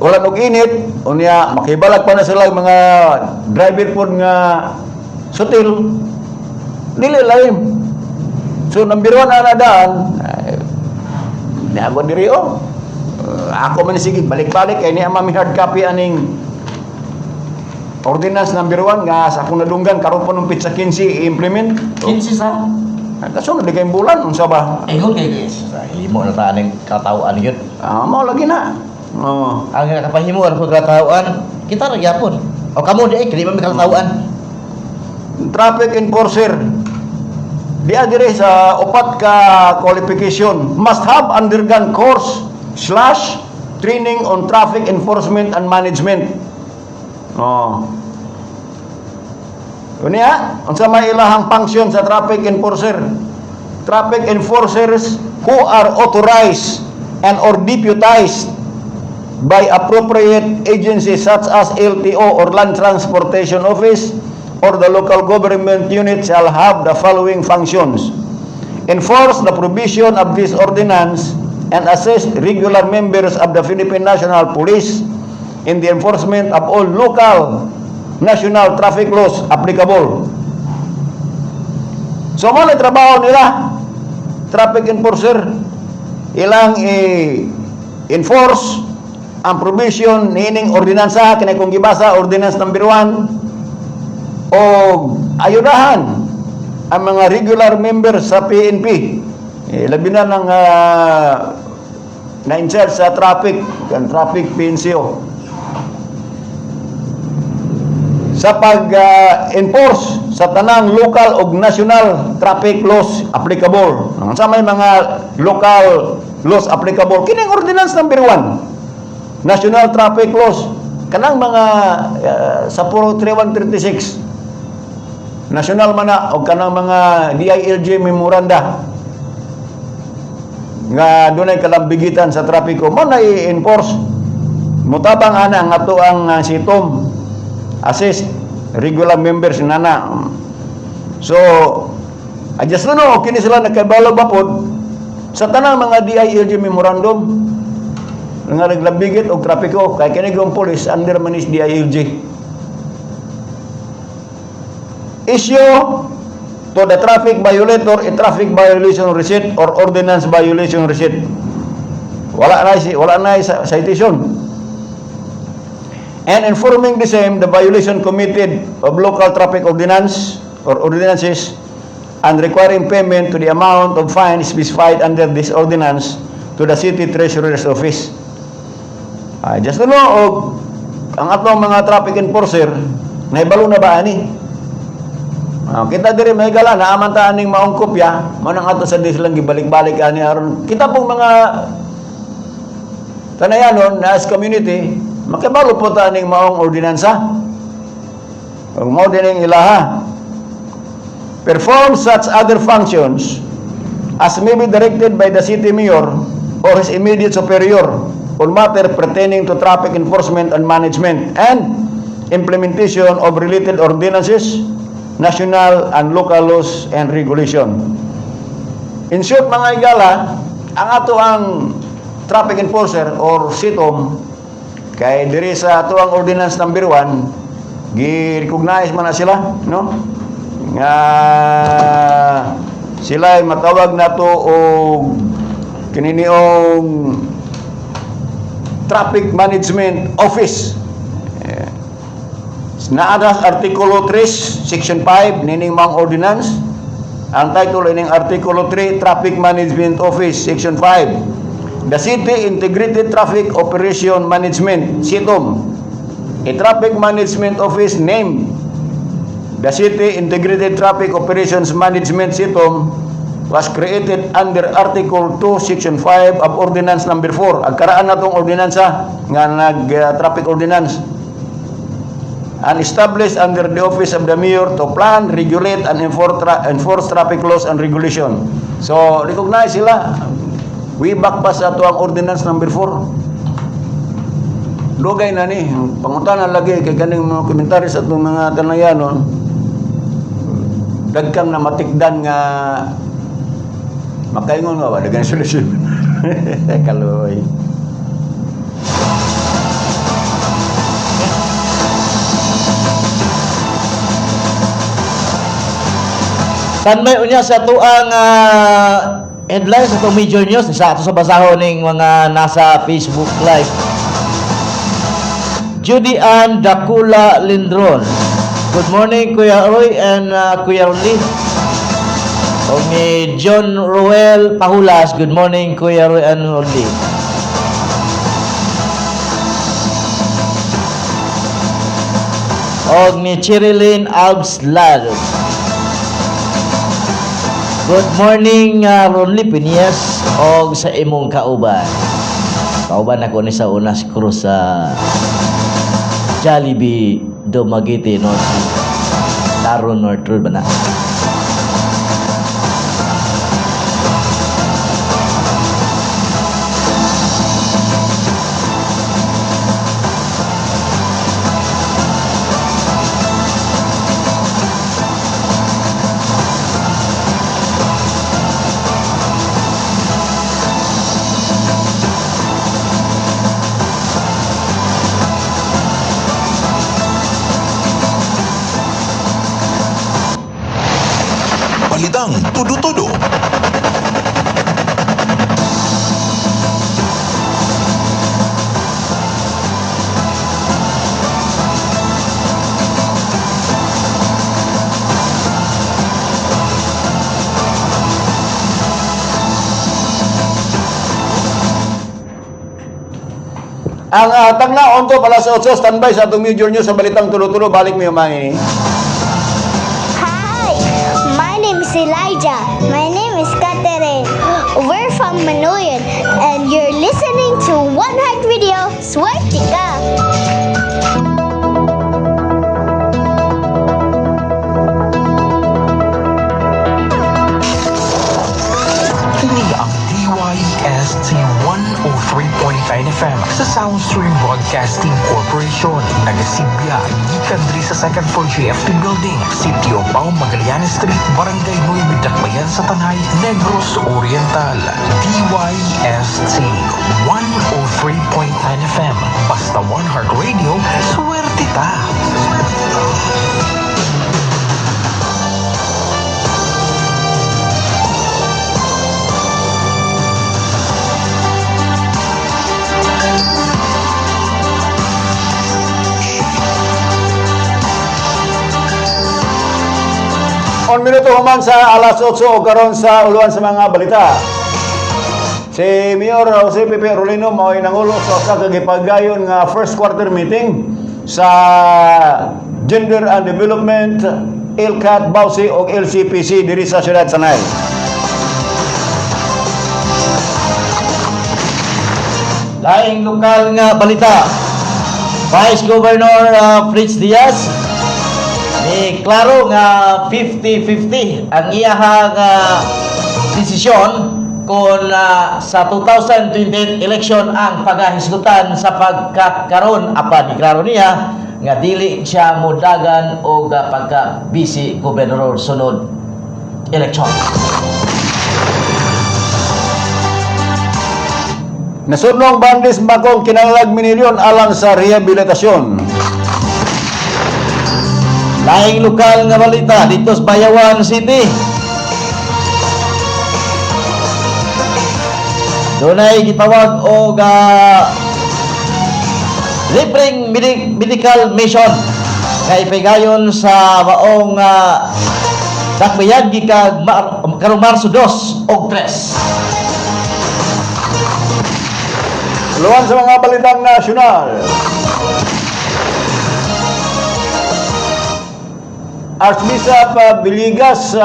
wala og init unya makibalag pa na sila mga driver pod nga sutil dili laim. So number 1 ana daan Niago diri oh. Ako man sige balik-balik kay ni mami hard copy aning ordinance number 1 nga sa akong nadunggan karon pa nung pizza 15 i-implement. 15 sa. Kasunod di kayong bulan unsa ba? Ingon kay guys. Himo na ta ning katawaan yun. Mao lagi na. Oh. Ang nakapahimo ang katawaan, kita ra gyapon. O kamo di kini man katawaan. Traffic enforcer di adire sa upat ka qualification must have undergone course / training on traffic enforcement and management. Oh. Unya, unsa may ilahang function sa traffic enforcer? Traffic enforcers who are authorized and or deputized by appropriate agencies such as LTO or Land Transportation Office or the local government unit shall have the following functions: enforce the provision of this ordinance and assist regular members of the Philippine National Police in the enforcement of all local national traffic laws applicable. So mo na trabaho nila, traffic enforcer, ilang enforce ang provision niining ordinansa kini kung gibasa ordinance number 1 o ayudahan ang mga regular members sa PNP. Labi na ng na-in-charge sa traffic PNCO. Sa pag-enforce sa tanang local o national traffic laws applicable. Sa may mga local laws applicable, kining ordinance number 1, national traffic laws, kanang mga sa puro 3136, national man na, o kanang mga DILG memoranda, nga dunay kalambigitan sa trapiko, mo na i-enforce. Mutabang ana nga to ang sitom assist regular members nana. So adjust no kini sila nakabalo bapod sa tanang mga DILG memorandum nga naglabigit og trapiko kay kini gong police under manis DILG. Issue to the traffic violator a traffic violation receipt or ordinance violation receipt. Wala na citation. And informing the same the violation committed of local traffic ordinance or ordinances and requiring payment to the amount of fine specified under this ordinance to the city treasurer's office. Just to know, ang atong mga traffic enforcer naibalo na ba ani? Kita diri may gala na amantaan ning maong kopya, manang ato sa dislang gibalik-balik ani aron kita pong mga tanayanon na as community makibalo po ta ning maong ordinansa. Ang mao dining ilaha. Perform such other functions as may be directed by the city mayor or his immediate superior on matter pertaining to traffic enforcement and management and implementation of related ordinances, national and local laws and regulation. In short mga igala, ang ato ang traffic enforcer or SITOM kay diri sa ato ang ordinance number 1 gi-recognize man na sila, no? Nga sila ay matawag nato og kininiong Traffic Management Office. Naada Artikulo 3, Section 5 nining mga ordinance. Ang title ining Artikulo 3, Traffic Management Office, Section 5. The City Integrated Traffic Operation Management, SITOM. A Traffic Management Office named the City Integrated Traffic Operations Management, SITOM, was created under Article 2, Section 5 of Ordinance Number 4. Agkaraan na itong ordinansa nga nag-traffic ordinance. And established under the office of the mayor to plan, regulate, and enforce traffic laws and regulation. So, recognize sila. We back pa sa ito ang ordinance number 4. Dugay na ni. Pangutanan lagi kay kaning mga komentary sa itong mga tanayanon. Dagkang na matikdan nga makaingon nga ba? Dagang solusyon. Kaloy. Tanmay unya sa tuang headlines atong major news sa ato sa basahon ning mga nasa Facebook Live. Judy Ann Dacula Lindron. Good morning Kuya Roy and Kuya Rolly. O ni John Roel Pahulas. Good morning Kuya Roy and Rolly. O ni Chirilyn Albslad. Good morning Rolly Pinias og sa imong kauban. Kauban ako ni sa unas krus sa Jollibee Dumaguete North Taron North Road ba na? Balitang tudo-tudo. Ang tangna onto pala sa 8 standby sa atong major news sa balitang tulo-tulo balik mi umangin. Hi, my name is Elijah. My name is Catherine. We're from Manoyan, and you're listening to One Heart Radio. Swerte ka! Kini ang DYST 103.9 FM sa Soundstream Broadcasting Corporation. Nagasibya, gikan diri sa second floor GFT Building, Sitio Pao, Magallanes Street, Barangay Nueve, Dakbayan sa Tanay, Negros Oriental. DYST 103.9 FM. Basta One Heart Radio, swerte ta! On minuto human sa alas 8 o karon sa uluan sa mga balita. Si Mayor Jose Pepe Rolino mao'y nangulo sa usa ka gipagayon nga first quarter meeting sa Gender and Development ILCAT Bausi o LCPC diri sa siyudad Sanay. Laing lokal nga balita. Vice Governor Fritz Diaz ni klaro nga 50-50 ang iyahang desisyon kung sa 2028 election ang pagahisgutan sa pagkakaroon apan iklaro niya nga dili siya modagan og pagka vice gobernador sunod election. Nasunong bandis bakong kinahanglan minilyon alang sa rehabilitasyon. Laing lokal nga balita dito sa Bayawan City. Dunay gitawag og libreng medical mission kay pegayon sa maong dakbayan gikag karong Marso 2 og 3. Luwan sa mga balitang nasyonal. Archbishop Biligas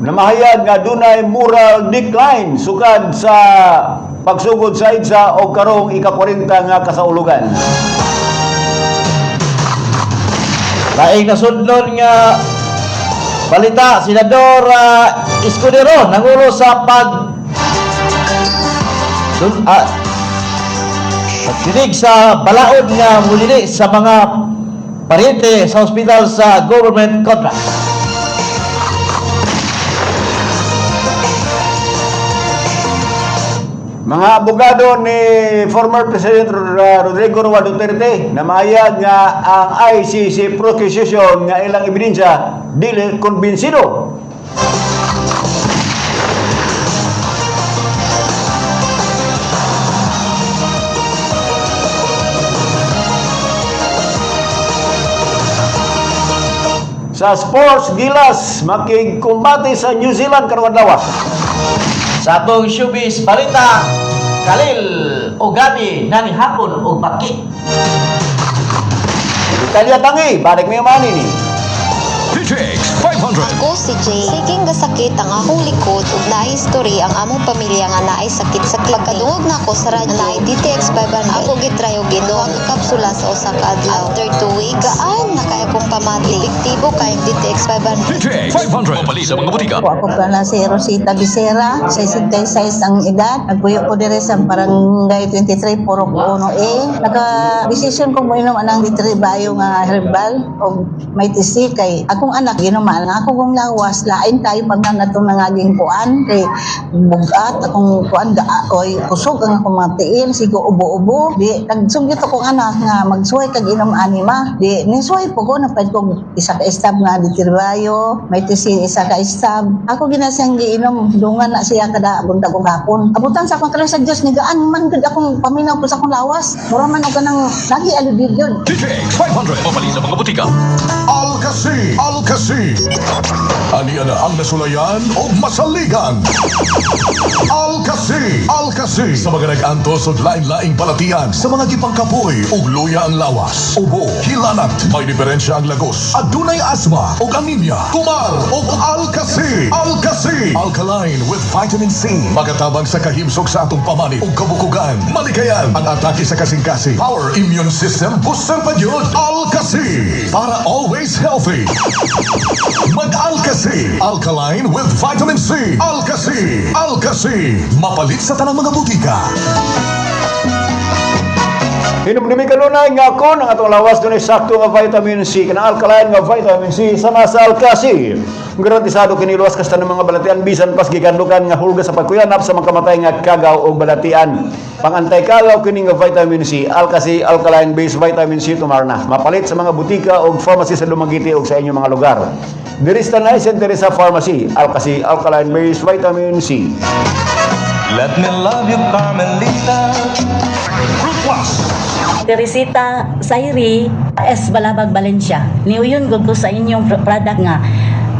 namahayag nga dunay moral decline sukad sa pagsugod sa IDSA o karong ika-40 nga kasaulugan. Laing nasudnon nga balita, Senador Escudero nangulo sa pagdinig sa balaod nga mulili sa mga paryente sa ospital sa government contract. Mga abogado ni former President Rodrigo Roa Duterte namayag nga ang ICC prosecution nga ilang ebidensya dili kumbinsido. Sa sports, Gilas makikumbati sa New Zealand karong adlaw. Sa atong showbiz balita, Khalil o Gabi nani hapon o bakit. Italia tangi, balik mo yung money ni. PTX 500. Ako si Jay. Siging gasakit ang akong likod ug naay history ang among pamilya nga naay sakit sa kidney. Pagkadungog na ako sa radyo naay DTX 500. Ako gitry og ginuha ka kapsula sa usa ka adlaw. After 2 weeks, gaan na kay akong pamati. Epektibo kay DTX 500. PTX 500. Mapali sa mga butika. Ako pala si Rosita Bisera, 66 ang edad. Nagpuyo ko dire sa barangay 23, Purok 1A. Naka-desisyon ko mo inom anang ditribayo nga herbal o may tisi kay akong anak ginuman nga ako kong lawas lain tayo pag natong nangaging kuan kay bugat akong kuan oy kusog ang akong mga tiil sigo ubo-ubo di nagsugyot akong anak nga magsuway kag inom anima di nisuway po ko napad kog isa ka stab nga ditribayo may tisi isa ka stab ako ginasang giinom dungan na siya kada buntag og hapon abutan sa akong sa Dios ni gaan man gud akong paminaw ko sa akong lawas mura man og kanang lagi aludid yun. PTX 500. Mapali sa mga butika. Alcasi. Aniya na ang nasulayan o masaligan. Alcasi. Sa mga nag-antos o lain-laing palatian, sa mga gipangkapoy o luya ang lawas, ubo, hilanat, may diferensya ang lagos, adunay asma o anemia, kumar o Alcasi. Alkaline with vitamin C. Magatabang sa kahimsok sa atong pamani o kabukugan. Malikayan ang atake sa kasing-kasing. Power immune system booster pa yun. Alcasi. Para always healthy. Mag-Alcasi. Alkaline with vitamin C. Alcasi. Mapalit sa tanang mga butika. Hinumdumi kanunay nga ako ng atong lawas doon ay sakto nga vitamin C. Kanang alkaline nga vitamin C sama sa Alcasi. Garantisado kiniluwas kasta ng mga balatian bisan pas gikandukan nga hulga sa pagkuyanap sa mga kamatay nga kagaw o balatian. Pangantay kagaw kini nga vitamin C, Alcasi alkaline based vitamin C tumarna. Mapalit sa mga butika o pharmacy sa Dumaguete o sa inyong mga lugar. Dirista na St. Teresa Pharmacy, Alcasi alkaline based vitamin C. Let me love you, Carmelita. Fruit Plus. Teresita Sairi S. Balabag, Valencia. Niuyon gud ko sa inyong product nga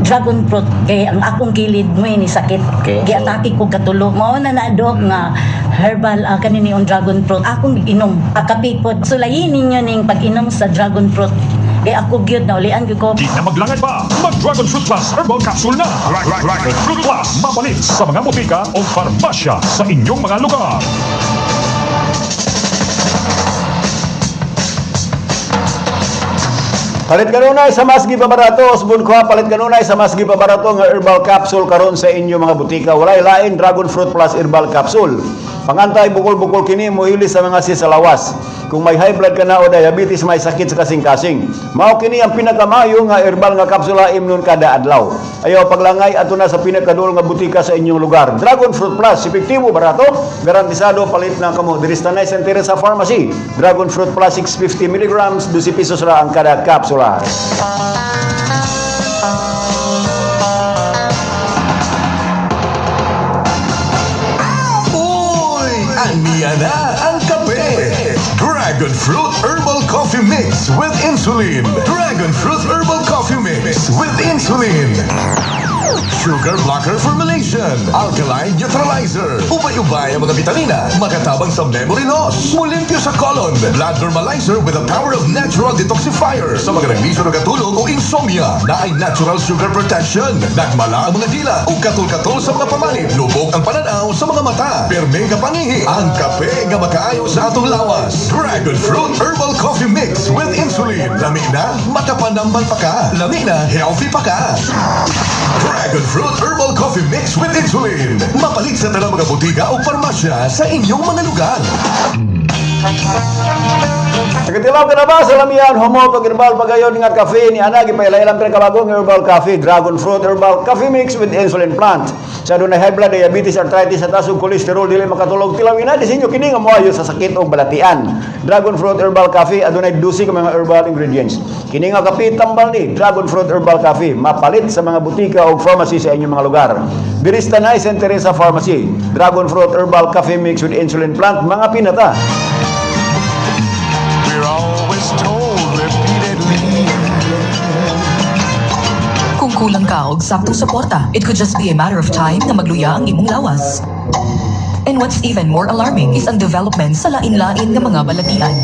dragon fruit kay ang akong kilid mo ni sakit. Okay, Giatake ko katulog. Mao na nadok nga herbal kanini on dragon fruit. Akong inom akapipod. Sulayin ninyo ning pag-inom sa dragon fruit. Kay ako gyud na ulian gyud ko. Di na maglangay pa. Mag-Dragon Fruit Plus Herbal Capsule na. Dragon Fruit Plus. Mapalit sa mga butika o farmasya sa inyong mga lugar. Palit kanunay sa mas gipabarato, usbon ko palit kanunay sa mas gipabarato nga herbal capsule karon sa inyo mga butika. Walay lain Dragon Fruit Plus herbal capsule. Pangantay bukol-bukol kini mohili sa mga sisalawas. Kung may high blood ka na o diabetes, may sakit sa kasing-kasing. Mao kini ang pinakamayo nga herbal nga kapsula imnon kada adlaw. Ayaw paglangay ato na sa pinakadul nga butika sa inyong lugar. Dragon Fruit Plus, epektibo, barato, garantisado, palit na kamo. Dirista na St. Teresa Pharmacy. Dragon Fruit Plus 650 mg, 12 pesos ra ang kada kapsula. Aniya na ang kape. Dragon Fruit Herbal Coffee Mix with Insulin. Dragon Fruit Herbal Coffee Mix with Insulin. Sugar blocker formulation. Alkaline neutralizer. Ubay-ubay ang mga bitamina. Makatabang sa memory loss. Mulimpyo sa colon. Blood normalizer with the power of natural detoxifier. Sa mga nagmisyo ng katulog o insomnia na ay natural sugar protection. Nagmala ang mga dila o katul-katul sa mga pamanid. Lubog ang pananaw sa mga mata. Perme nga pangihi. Ang kape nga makaayo sa atong lawas. Dragon Fruit Herbal Coffee Mix with Insulin. Lami na, makapanambal pa ka. Lami na, healthy pa ka. Dragon Fruit Herbal Coffee Mix with Insulin. Mapalit sa talang mga butika o farmasya sa inyong mga lugar. Nagatilaw ka na ba sa lamian, humot o herbal pagayon nga kafe ni Ana, gipailaylang pinakabagong herbal coffee, Dragon Fruit Herbal Coffee Mix with Insulin Plant. Sa doon na high blood, diabetes, arthritis, at asong kolesterol, dili makatulog tilawin na, disinyo kini nga moayo sa sakit o balatian. Dragon Fruit Herbal Coffee, adunay 12 ka mga herbal ingredients. Kini nga kape tambal ni Dragon Fruit Herbal Coffee, mapalit sa mga butika o pharmacy sa inyong mga lugar. Dirista na St. Teresa Pharmacy, Dragon Fruit Herbal Coffee Mix with Insulin Plant, mga pinata. We're always told repeatedly kulang ka og saktong suporta, it could just be a matter of time nga magluya ang imong lawas. And what's even more alarming is ang development sa lain-lain nga mga balatian.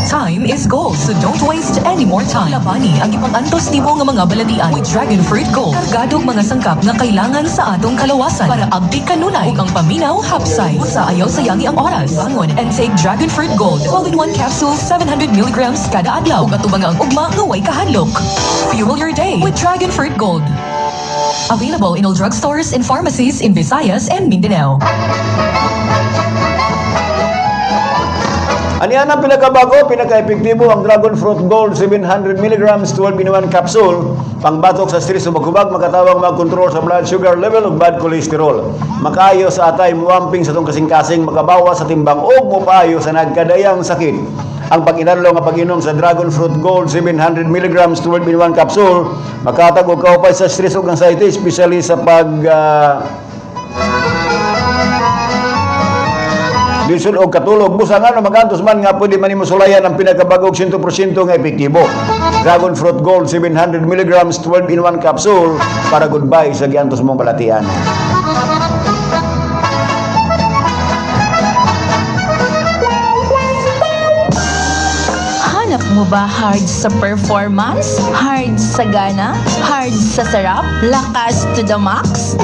Time is gold, so don't waste any more time. Labani ang ipang-antos nimo nga mga balatian with Dragon Fruit Gold. Kargadong mga sangkap nga kailangan sa atong kalawasan para abdi kanunay ug ang paminaw hapsay. Sa ayaw sayangi ang oras. Bangon and take Dragon Fruit Gold. 12-in-1 capsule, 700 mg kada adlaw. Ug atubang ang ugma nga way kahadlok. Fuel your day with Dragon Fruit Gold. Available in all drugstores and pharmacies in Visayas and Mindanao. Anihan ang pinakabago, pinaka-epektibo ang Dragon Fruit Gold 700 mg 12-in-1 capsule. Pangbatok sa stress o magkubag, makatawang mag-control sa blood sugar level ug bad cholesterol. Makaayo sa atay, muwamping sa itong kasing-kasing, makabawas sa timbang o mupaayo sa nagkadayang sakit. Ang pag-inadlaw nga pag-inom sa Dragon Fruit Gold 700 mg 12-in-1 capsule, makatag og kaupay sa stress ug anxiety, especially sa lisod og katulog. Busangan o magantos man nga pwede man nimo sulayan ang pinakabagog 100% nga epektibo. Dragon Fruit Gold 700 mg 12-in-1 capsule para goodbye sa giantos mong balatian. Hanap mo ba hard sa performance? Hard sa gana? Hard sa sarap? Lakas to the max?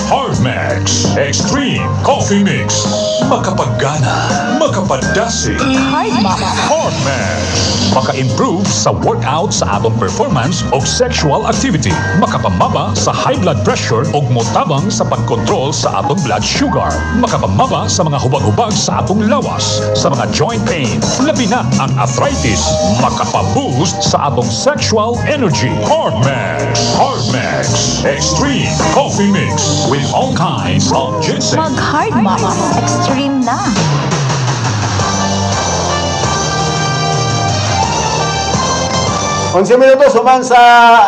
Hardmax Extreme Coffee Mix. Makapaggana, makapadasi. Hard mama. Hardmax. Maka-improve sa workout sa atong performance o sexual activity. Makapamaba sa high blood pressure o motabang sa pagkontrol sa atong blood sugar. Makapamaba sa mga hubag-hubag sa atong lawas, sa mga joint pain, labi na ang arthritis. Makapaboost sa atong sexual energy. Hardmax. Hardmax Extreme Coffee Mix with all kinds of ginseng. Mag-hard mama. Extreme na. Onse minutos human sa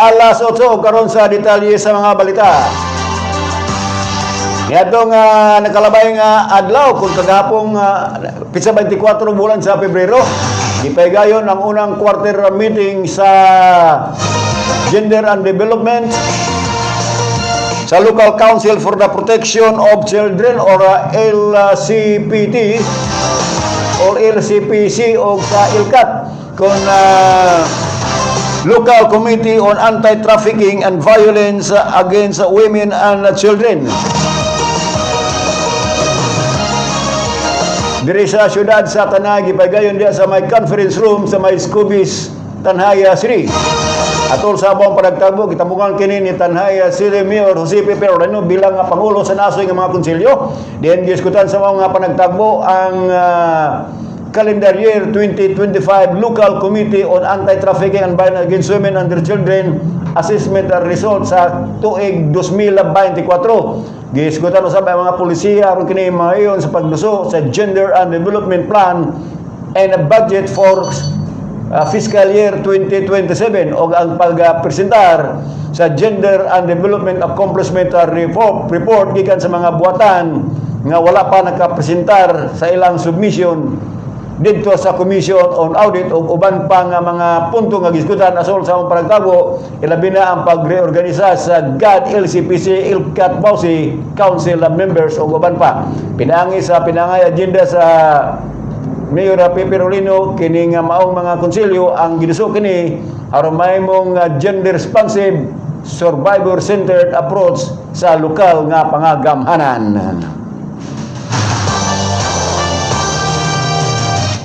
alas 8 o karon sa detalye sa mga balita. Niadtong nakalabay nga adlaw kung kagahapon pizza 24 bulan sa Pebrero, gipaygayon ang unang quarter meeting sa Gender and Development sa Local Council for the Protection of Children or LCPT or LCPC o sa ILCAT kung Local Committee on Anti-Trafficking and Violence Against Women and Children. Diri sa syudad sa Tanay, gipaygayon diya sa may conference room sa may Scoobies, Tanhaya City. Atol sa abong panagtagbo, kitabungan kini ni Tanhaya City Mayor Jose Pepe Orano bilang pangulo sa nasoy nga mga konsilyo. Diyan giskutan sa mga panagtagbo ang calendar year 2025 Local Committee on Anti-Trafficking and Violence Against Women and Children Assessment and Results sa tuig 2024. Giskutan usab ang mga polisiya aron kini mayon sa pagduso sa Gender and Development Plan and a budget for fiscal year 2027 o ang pagpresentar sa Gender and Development Accomplishment Report gikan sa mga buhatan nga wala pa nakapresentar sa ilang submission dito sa Commission on Audit o uban pa nga mga punto nga giskutan asol sa among panagtabo, ilabi na ang pagreorganisa sa GAD, LCPC, ILCAT, BAUSI, Council of Members o uban pa. Pinangi sa pinangay agenda sa Mayor Pepe Rolino kini nga maong mga konsilyo ang giduso kini aron mahimong gender responsive survivor centered approach sa lokal nga pangagamhanan.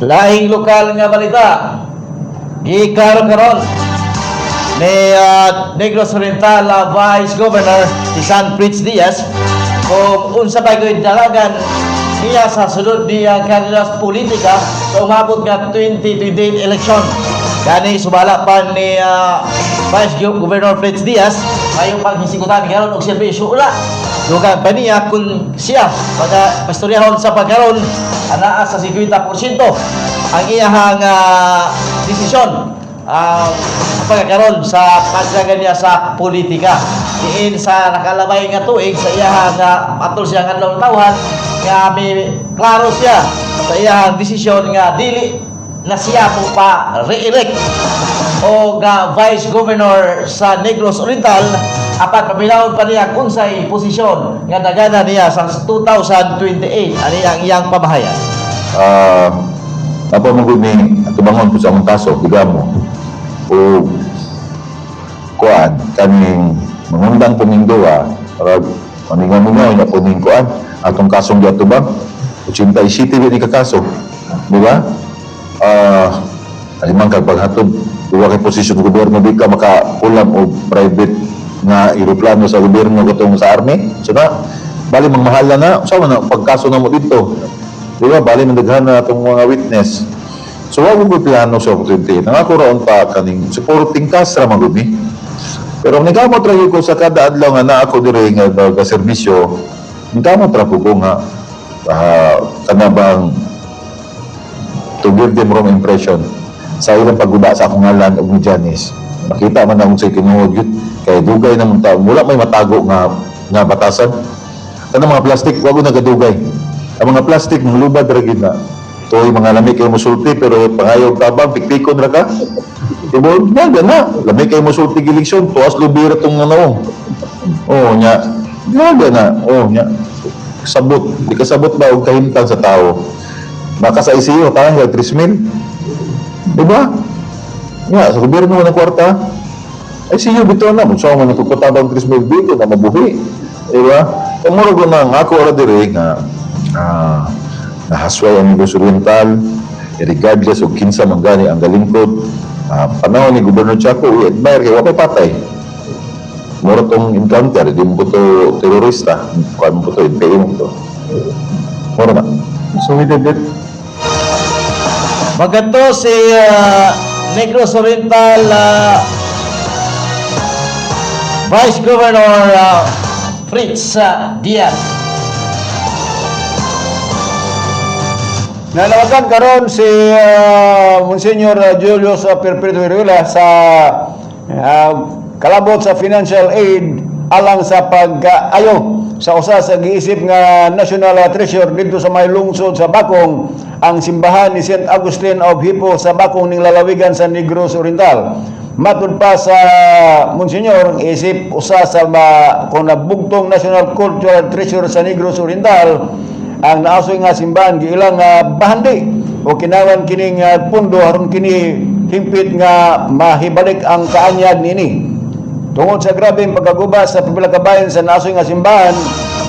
Lahing lokal nga balita. Gikaron-karon ni Negros Oriental Vice Governor si San Prince Diaz kung unsa ba gyud dalagan niya sa sunod niya kandidat politika sa umabot nga 2028 election. Gani subala pa ni Vice Governor Prince Diaz mayong paghisigutan karon og serbisyo ula. Dugang pa niya kung siya pastoryahon sa pagkaron anaa sa 50% ang iyahang desisyon pagkakaroon sa pagdagan niya sa politika. Diin sa nakalabay nga tuig sa iyahang atol siya nga tawhan nga may klaro siya sa iyahang desisyon nga dili na siya po pa re-elect o Vice Governor sa Negros Oriental, apat pabilawon pa niya kung sa posisyon nga nagana niya sa 2028. Ano ang iyang pamahayan? Apa mo ni tubangon po sa among kaso, digamo, o kuan, kaning mangundang po ning duwa, para maningaw-ningaw na po ning kuan, atong kasong giatubang, 87 ni kakaso, di ba? Alimang kag paghatod, duwa kay posisyon ng gobyerno, di ka makakulam o private nga eroplano sa gobyerno katong sa army. So na, bali mangmahala na, sama na, pagkaso na mo dito. Di ba, bali mandaghan na itong mga witness. So, wag mo plano sa opportunity. Nangako raon pa kaning supporting cast ra magumi. Pero nikamot ra ko sa kada adlaw nga naa ako dire nga serbisyo. Nikamot ra ko nga kana bang to give them wrong impression sa ilang pagguba sa akong ngalan og ni Janice. Makita man akong sa tinuod yun. Kay dugay na mong tao. Wala may matago nga batasan. Kanang mga plastic, wag ko nagadugay. Ang mga plastic, mga lubad ra gid na. Toy mga lamig kayo musulti pero pangayog tabang pikpikon ra ka. Ibon na gana. Lamig kayo musulti gilisyon, tuas lubira tong ano. Oh nya. Gana. Oh nya. Sabot, di kasabot ba og kahimtang sa tao. Baka sa ICU parang 3,000. Di ba? Nya, sa gobyerno ng kwarta. ICU bitaw na mo sa man nagkukutabang 3,000 dito na mabuhi. Di ba? Mura ko na ako ora dire nga nahasway ang Negros Oriental, regardless of kinsa man gani ang galingkod. Panahon ni Gobernador Chaco, i-admire kay wapay patay. Mura tong encounter, di mo to terorista, kuan mo to, NPA mo to. Mura na. So we did it. Magato si Negros Oriental Vice Governor Fritz Diaz. Nanawagan karon si Monsignor Julius Perpetuo Iruela sa kalabot sa financial aid alang sa pag-ayo sa usa sa giisip nga National Treasure dito sa may lungsod sa Bakong, ang simbahan ni St. Augustine of Hippo sa Bakong ning lalawigan sa Negros Oriental. Matud pa sa Monsignor, isip usa sa kung nabugtong National Cultural Treasure sa Negros Oriental ang naasoy nga simbahan giilang bahandi o kinawan kining pundo aron kini himpit nga mahibalik ang kaanyag nini. Tungod sa grabeng pagkaguba sa pipila ka bahin sa naasoy nga simbahan,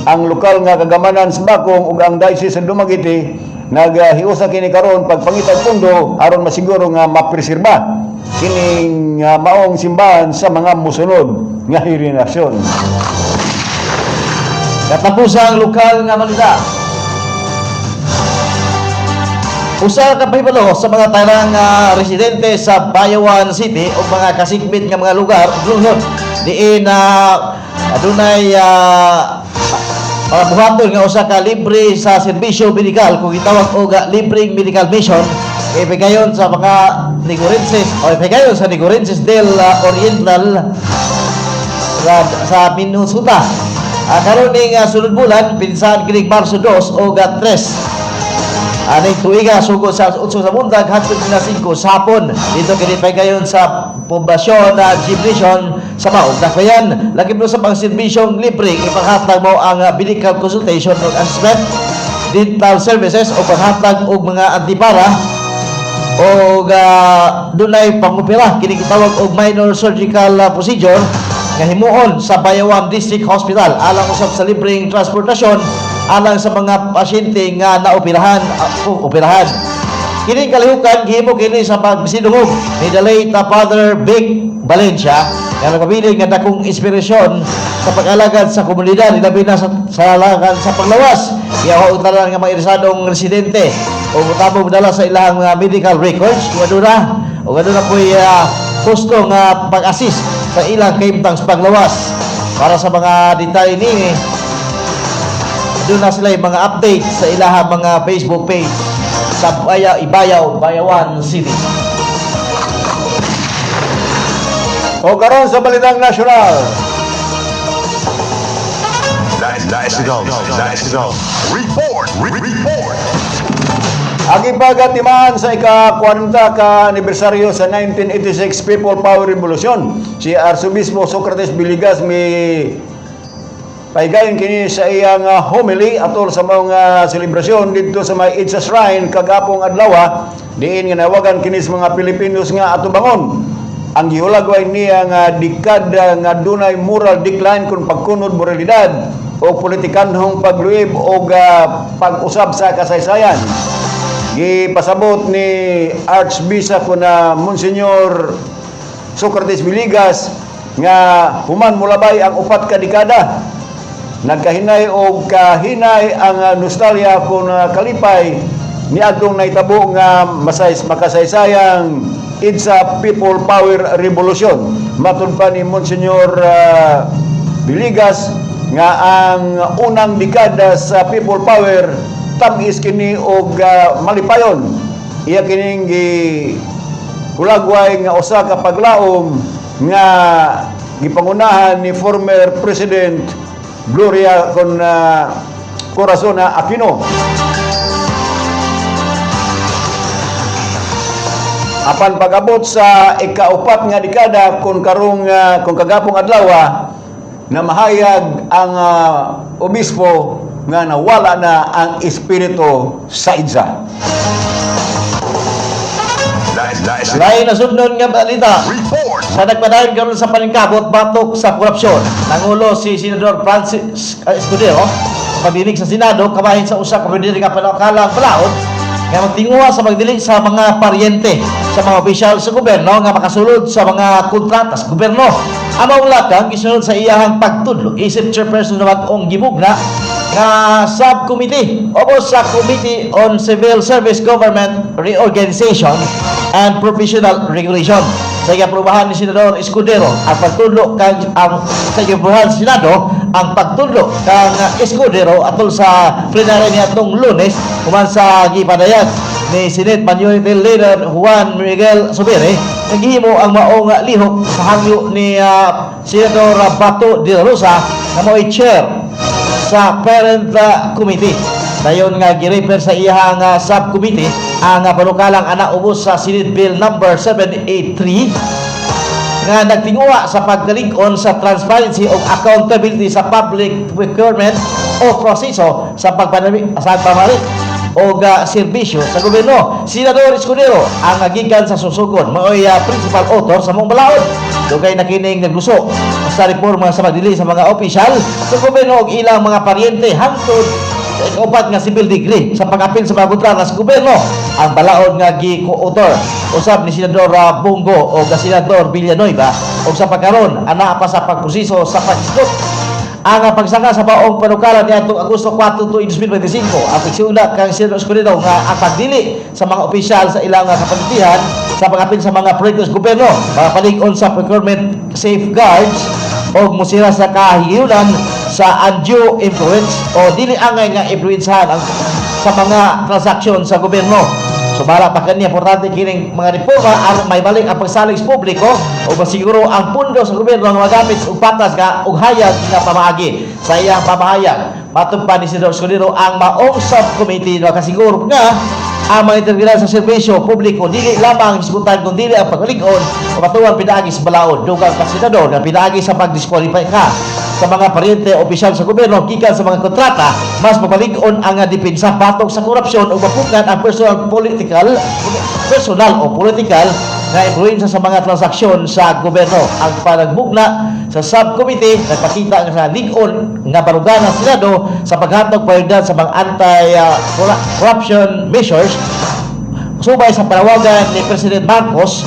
ang lokal nga kagamanan sa Bakong ug ang Diocese sa Dumaguete naghiusa kini karon pagpangitag pundo aron masiguro nga mapreserba kining maong simbahan sa mga musunod nga henerasyon. Katapusang lokal nga balita. Usa ka pahibalo sa mga tanang residente sa Bayawan City o mga kasikbit nga mga lugar lungsod diin adunay mga buhaton nga usa ka libre sa serbisyo medikal kung gitawag og libreng medical mission ipigayon sa mga Nigurenses o ipigayon sa Nigurenses del Oriental sa Minnesota. Karon ning sunod bulan pinsan kining Marso 2 o 3 aning tuiga sugod sa 8 sa bundag hangtod na 5 sa hapon dito kini gayon sa poblasyon na gymnasium sa Maog Dakbayan. Lagi mo sa pangserbisyong libre ipanghatag mo ang medical consultation ug assessment, dental services o panghatag og mga antipara o dunay pangopera kini gitawag og minor surgical procedure nga himuon sa Bayawan District Hospital alang usab sa libreng transportasyon alang sa mga pasyente nga naoperahan o operahan. Kini kalihukan gihimo kini sa pagsidungog ni the late Father Vic Valencia nga nagpabiling nga dakong inspirasyon sa pag-alagad sa komunidad labi na sa lagan sa paglawas. Iyaw utalan nga mga irisadong residente o mutabo dala sa ilang medical records kung aduna po'y gusto nga pag-assist sa ilang kaimtang sa paglawas. Para sa mga detalye ni doon na sila yung mga update sa ilahang mga Facebook page sa Ibayaw, Bayawan City. O karon sa balitang nasyonal. Nice to go. Report. Agi pagatimaan sa ika-40 ka anibersaryo sa 1986 People Power Revolution, si Arsobispo Socrates Villegas may paigayon kini sa iyang homily atol sa mga selebrasyon dito sa may Itza Shrine kagapong adlaw, diin nga nawagan kini sa mga Pilipinos nga atubangon ang gihulagway niya nga dekada nga dunay moral decline kung pagkunod moralidad o politikanhong pagluib o pag-usab sa kasaysayan. Gipasabot ni Archbishop na Monsignor Socrates Villegas nga human mulabay ang 4 ka dekada. Nagkahinay o kahinay ang nostalgia kung kalipay ni adtong naitabo nga makasaysayang Itza People Power Revolution. Matud pa ni Monsignor Villegas nga ang unang dekada sa People Power tamis kini og malipayon. Iya kining hulagway nga usa ka paglaom nga gipangunahan ni former President Gloria Corazon Aquino. Apan pag-abot sa ika-4 nga dekada kung kagapong adlaw na mahayag ang obispo nga nawala na ang espiritu sa Itza. Lain na sunod nga balita. Sa nagpadayon karon sa paningkabot batok sa korupsyon, nangulo si Senador Francis Escudero pagdinig sa Senado kabahin sa usa ka pwede nga panakalang balaod nga magtinguha sa pagdili sa mga paryente sa mga opisyal sa gobyerno nga makasulod sa mga kontrata sa gobyerno. Among lakang gisunod sa iyahang pagtudlo isip chairperson naman ong gibugna nga subcommittee o sa Committee on Civil Service Government Reorganization and Professional Regulation. Sa iaprubahan ni Senador Escudero ang pagtudlo kang sa iaprubahan sa Senado ang pagtudlo kang Escudero atol sa plenaryo niadtong Lunes human sa gipadayag ni Senate Minority Leader Juan Miguel Zubiri naghimo ang maong lihok sa hangyo ni Senador Bato de la Rosa na mo'y chair sa Parent Committee. Dayon nga girefer sa iyang subcommittee ang panukalang anak ubos sa Senate Bill number 783 nga nagtinguha sa pagdalig-on sa transparency o accountability sa public procurement o proseso sa pagpamalit o serbisyo sa gobyerno. Senador Escudero ang gikan sa susugon mao'y principal author sa mong balaod. Dugay na kining nagluso sa reforma sa pagdili sa mga opisyal sa gobyerno ug ilang mga paryente hangtod upat nga civil degree sa pag-apil sa mga kontrata sa gobyerno. Ang balaod nga gi-co-author usab ni Senador Bongo o Senador Villanueva ug sa pagkaron ana pa sa pagproseso sa pag-isgot ang pagsanga sa baong panukalan niya itong Agosto 4 to 2025 ang pagsiuna kang Senador Escudero nga ang pagdili sa mga opisyal sa ilang kapanitihan sa pag-apil sa mga proyekto sa gobyerno, mga palig-on sa procurement safeguards o musira sa kahiyunan sa undue influence o dili angay nga influensahan sa mga transaksyon sa gobyerno. Sumala pa kanya importante kining mga reforma aron may balik ang pagsalig sa publiko o masiguro ang pundo sa gobyerno nga magamit og patas ug hayag nga pamaagi sa iyang pamahayag. Matud pa ni Senador Escudero ang maong subcommittee na kasiguro nga ang mga integridad sa serbisyo publiko dili lamang isgutan kung dili ang paglig-on o matuwang pinaagi sa balaod. Dugang ka Senador nga pinaagi sa pag-disqualify ka sa mga paryente opisyal sa gobyerno gikan sa mga kontrata, mas mapalig-on ang depensa batok sa korupsyon o mapugnan ang personal o political na influensya sa mga transaksyon sa gobyerno. Ang panagbugna sa subcommittee nagpakita nga sa lig-on nga barugana ng Senado sa paghatag payudan sa mga anti-corruption measures subay sa panawagan ni President Marcos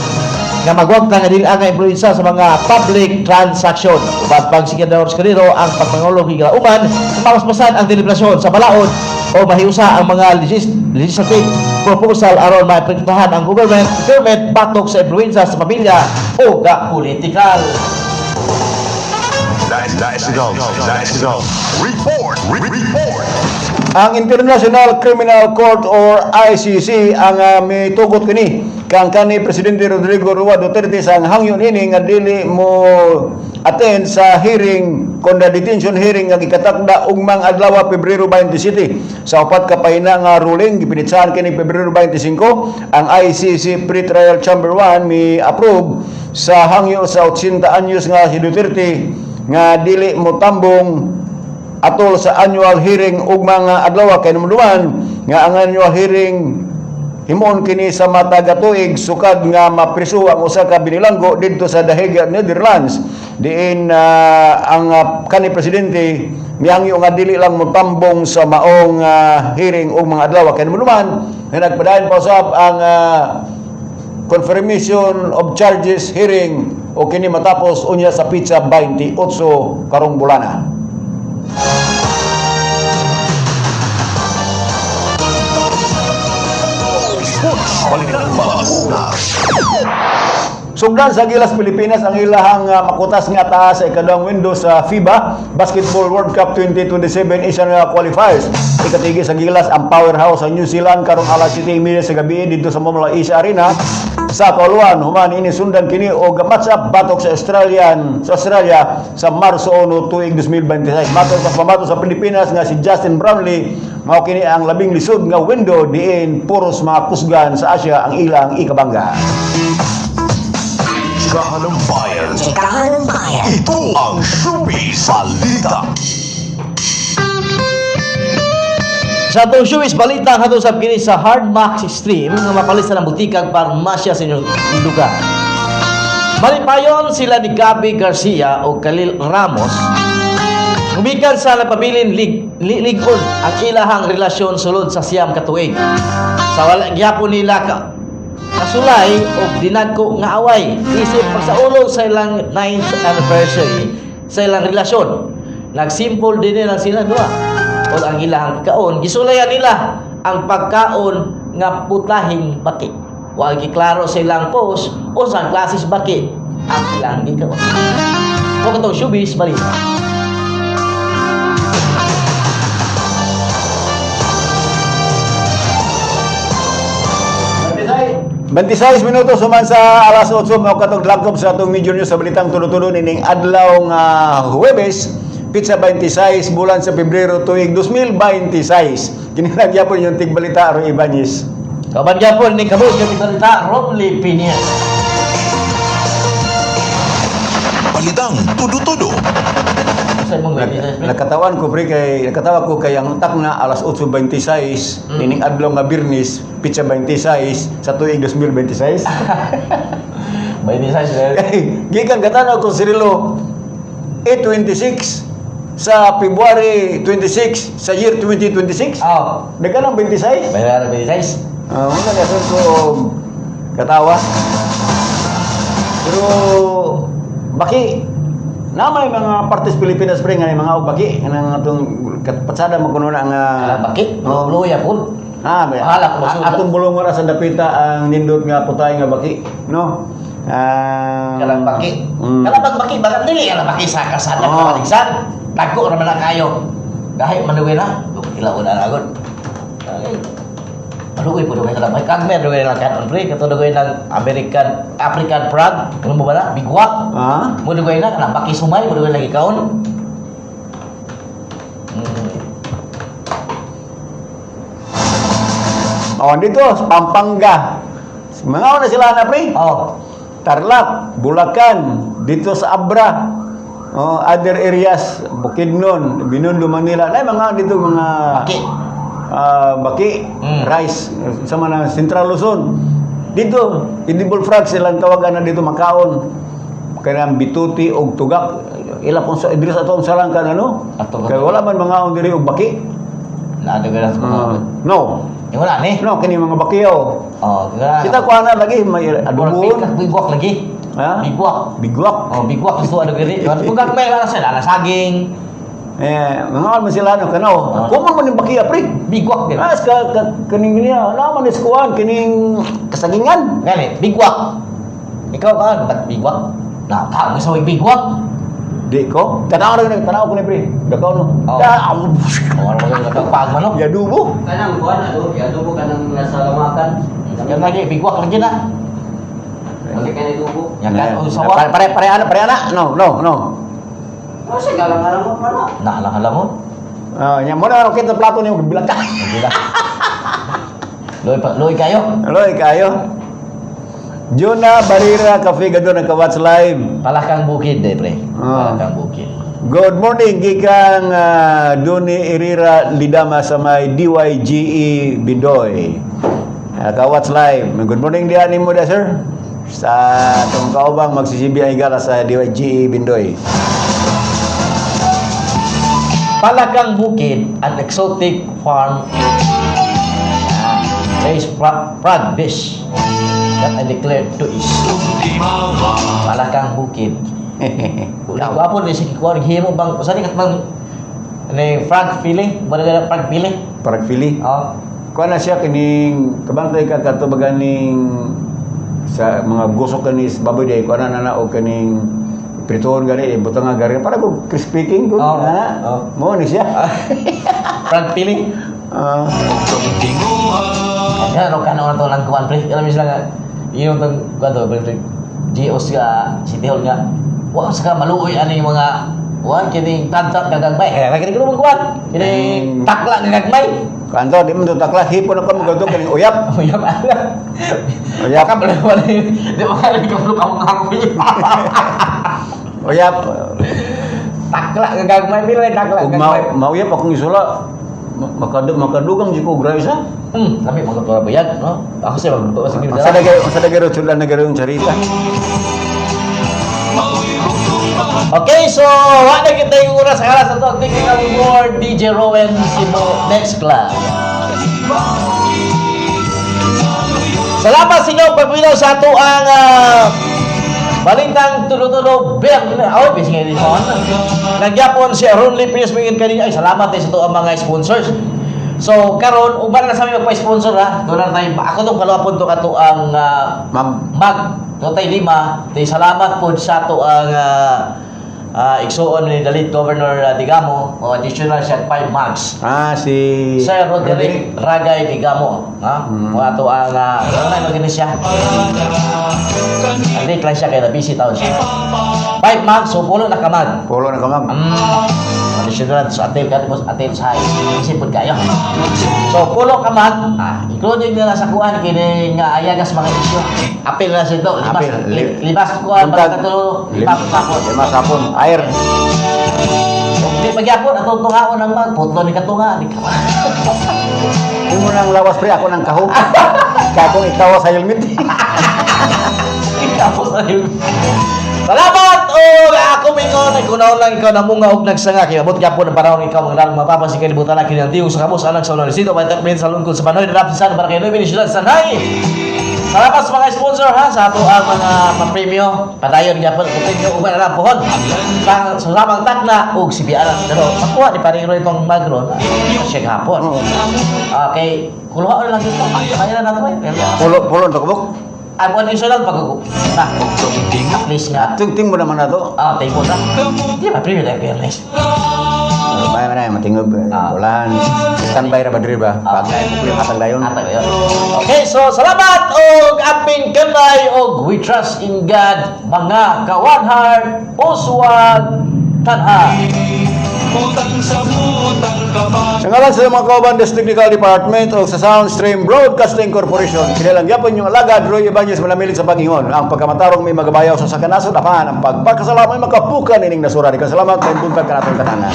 nga magwag na nga dili ang influensya sa mga public transaction. Ubad pang Senador Escudero ang pagpangulong higalauman na mapaspasan ang deliberasyon sa balaod o mahiusa ang mga legislative proposal aron maipektuhan ang government batok sa influensya sa pamilya o politikal. Report. Ang International Criminal Court or ICC ang may tugot kini kang kanhi Presidente Rodrigo Roa Duterte sang hangyo ini nga dili mo attend sa hearing kon the detention hearing nga gikatakda ugmang adlaw Pebrero 27 sa upat ka pahina nga ruling gipinitsahan kini Pebrero 25 ang ICC Pre-Trial Chamber 1 mi approve sa hangyo sa 80 anyos nga si Duterte nga dili mo tambong atol sa annual hearing ug mga adlaw kay numduman nga ang annual hearing himon kini sa matag tuig sukad nga mapriso ang usa ka binilanggo didto sa The Hague, Netherlands diin ang kanhi presidente miyangyo nga dili lang motambong sa maong hearing ug mga adlaw kay numduman nga nagpadayon pa usab ang confirmation of charges hearing o kini matapos unya sa pizza 28 karong bulana. Sugdan sa Gilas Pilipinas ang ilahang makutas nga taas sa ikaduhang window sa FIBA Basketball World Cup 2027 Asian Qualifiers. Ikatigi sa Gilas ang powerhouse sa New Zealand karong alas 7:30 sa gabi dito sa Momala Asia Arena sa kauluan. Human ini sundan kini og match up batok sa Australia sa Marso 1 tuig 2026. Matok sa pamato sa Pilipinas nga si Justin Brownlee mao kini ang labing lisod nga window diin puros mga kusgan sa Asia ang ilang ikabangga. Chikahan ng bayan. Chikahan ng bayan. Ito ang Showbiz Balita. Sa atong showbiz balita nga sa kini sa Hard Max Extreme nga mapalisan ng butikang parmasya sa inyong lugar. Malipayon sila ni Gabby Garcia o Khalil Ramos. Gumikan sa napabilin ligon ang ilahang relasyon sulod sa siyam ka tuig. Sa wala gyapon nila kasulay o dinadko nga away isip pagsaulog sa ilang 9th anniversary sa ilang relasyon. Nagsimple din lang sila duha. O ang ilang kaon gisulayan nila ang pagkaon nga putahing baki. Wa giklaro sa ilang post o sa klases baki ang ilang gikaon. Mo katong showbiz balita. 26 minutos human sa alas 8 mao katong lagom sa atong Major News sa balitang tulo-tulo nining adlaw nga Huwebes pizza 26 bulan sa Pebrero tuig 2026. Kinilang gyapon yung tigbalita Roy Ibanez. Kaban gyapon ni kabus nga tigbalita Romley Pinier. Balitang tudo-tudo. Nakatawan ko ko kay ang utak na alas 8:26 nining adlaw nga Birnis pizza 26 sa tuig 2026. 26 gikan katanaw ko Cirilo 8:26 sa February 26 sa year 2026. Oh, dagan ang 26. Bayar 26. Wala na ko katawa. Pero baki na may mga partes Pilipinas pre nga mga baki nang atong patsada magkuno na nga baki luya pun bahala ko atong bulong wala sa dapita ang nindot nga putay nga baki no kalang baki kalang baki bakit dili kalang baki sa kasada kaligsan dagko ra man na kayo dahil manuwi na ilaw na agad malugoy po doon kayo may kagmer doon kayo lang kanon pre kato doon kayo ng African frog ano mo ba na? Bigwak mo doon kayo na kanang baki sumay mo doon kayo lagi kaon dito Pampanga mga na sila na pre Tarlac, Bulacan dito sa Abra other areas Bukidnon, Binondo, Manila na mga dito mga baki, rice sa mga Central Luzon dito, edible frogs silang tawagan na dito makaon kaya bituti og tugak ila pong sa Idris atong sarangkan ano kaya wala man mga on diri og baki na ada no wala ni no kini mga bakiyaw kita kuha na lagi may adubon bigwak lagi bigwak gusto ada gini tugak may lang sa saging mga man sila no kanaw kumo man yung bakiya pre bigwak din kaning niya naman is kuan kining kasagingan gani bigwak ikaw ka ba't bigwak na ka mo sa bigwak Di ko? Tanaw ko ni pre. Dakaw no. Oh. Ano Mga pagmanok. Ya dubo. Kanang kuan na do, ya dubo kanang nasa lamakan. Yan lagi bigwak lagi na. Lagi kay dubo. Yan kan usawa. Pare ana. No. Oh, sige lang mo para. Naalang mo. Nya mo na kita plato ni bilang ka. Bila. Loy kayo. Loy kayo. Juna Barira Cafe Gado ng Kawats Live. Palakang Bukid pre. Palakang Bukid. Good morning gikang Duni Irira Lidama sa may DYGE Bidoy. Kawats Live. Good morning diyan mo da sir. Sa tong kaubang magsisibiyan igala sa DYGE Bindoy. Palakang Bukid, an exotic farm. Raise frog fish that I declared to is Palakang Bukid. Ako po ni sige ko himo bang usa ni katbang ni frog feeling, bala frog feeling. Frog feeling. Oh. Kuha na siya kining kabantay ka katubagan ning sa mga gusok kanis baboy day kuha na o kaning pritoon gani butang nga gari para ko crispy king ko na. Mo ni siya. Frog feeling. Ano ka na to lang kuan pre. Alam mo sila nga yung tong kuan pre. GOs nga City Hall nga. Wa sa maluoy ani mga wan kini tantat kagagmay. Kaya kini kuno kuan. Kini takla nga gagmay. Kanto di man takla hipon ako magato kaning uyap. Uyap ala. Uyap ka pala wala. Di ba ka rin ka mga uyap. Takla nga gagmay nila takla. Mauyap akong isula. Makadugang di ko graysa. Kami mga karabayan, no? Ako siya magluto sa gilid. Sa dagaro sulan na garo yung charita. Okay, so wala kita yung oras sa to. Thinking of more DJ Rowan Simo next class. Salamat sa inyo pagpinaw sa ato ang balintang tulo-tulo bel. Aw, bising nga din mo. Nagyapon si Ronly Pierce Mingin kanina. Ay, salamat din sa to ang mga sponsors. So, karon uban na sa amin magpa-sponsor ha. Doon na tayo. Ako itong kalawapon to kato ang mag. Ito tayo lima. Tayo salamat po sa to ang igsuon ni Dalit Governor Digamo. O additional siya 5 mags. Si Sir Roderick Ragay Digamo. Mga to ang ano na magiging siya. Hindi lang siya kaya na-busy taon siya. 5 mags. So, pulo na kamag. Pulo na kamag. Additional sa atil ka tapos atil sa isipod kayo. So pulo ka man, including nila sa kuan kini nga ayagas mga isyu. Apil na sito, libas kuan pagkatulo, libas sapon, air. Di magyapon atong tungaon ang magputlo ni katunga, di ka. Di mo nang lawas pre ako nang kahog. Kakong ikaw sa helmet. Ikaw sa helmet. Salamat o ako mingon ikunaon lang ikaw namunga og nagsanga kay abot gyapon ang panahon ikaw magdalong mapapasi kay libutan lang kinang tiyo sa kamos anak sa universidad o vitamin sa lungkod sa Panoy Rapsan para kay Noy Ciudad Sanay. Salamat sa mga sponsor ha sa ato ang mga papremyo padayon gyapon ko premyo ug na pohon. Sa samang takna og sibianan pero makuha ni paring Roy tong magron siya hapon. Okay, kuluha lang dito. Kaya na nato eh. Pulo to kubok. Ay, buwan yung sunod pag-ugo. At least nga. Ting mo naman na to. Ting mo na. Di ba, premium like fairness. Bayan na yung matingog. Ulan. Standby na ba diri ba? Pag atang dayon. Okay, so salamat og aping kanay og we trust in God mga kawanhard uswag tanha. Sa ngalan sa mga kauban des Technical Department o sa Soundstream Broadcasting Corporation, kinilang yapon yung alagad Roy Ibanez manamilig sa Panginoon. Ang pagkamatarong may magabayaw sa sakanaso apan ang pagpakasalamay makapukan ining nasura di kasalamat kay buntag kanatong tanan.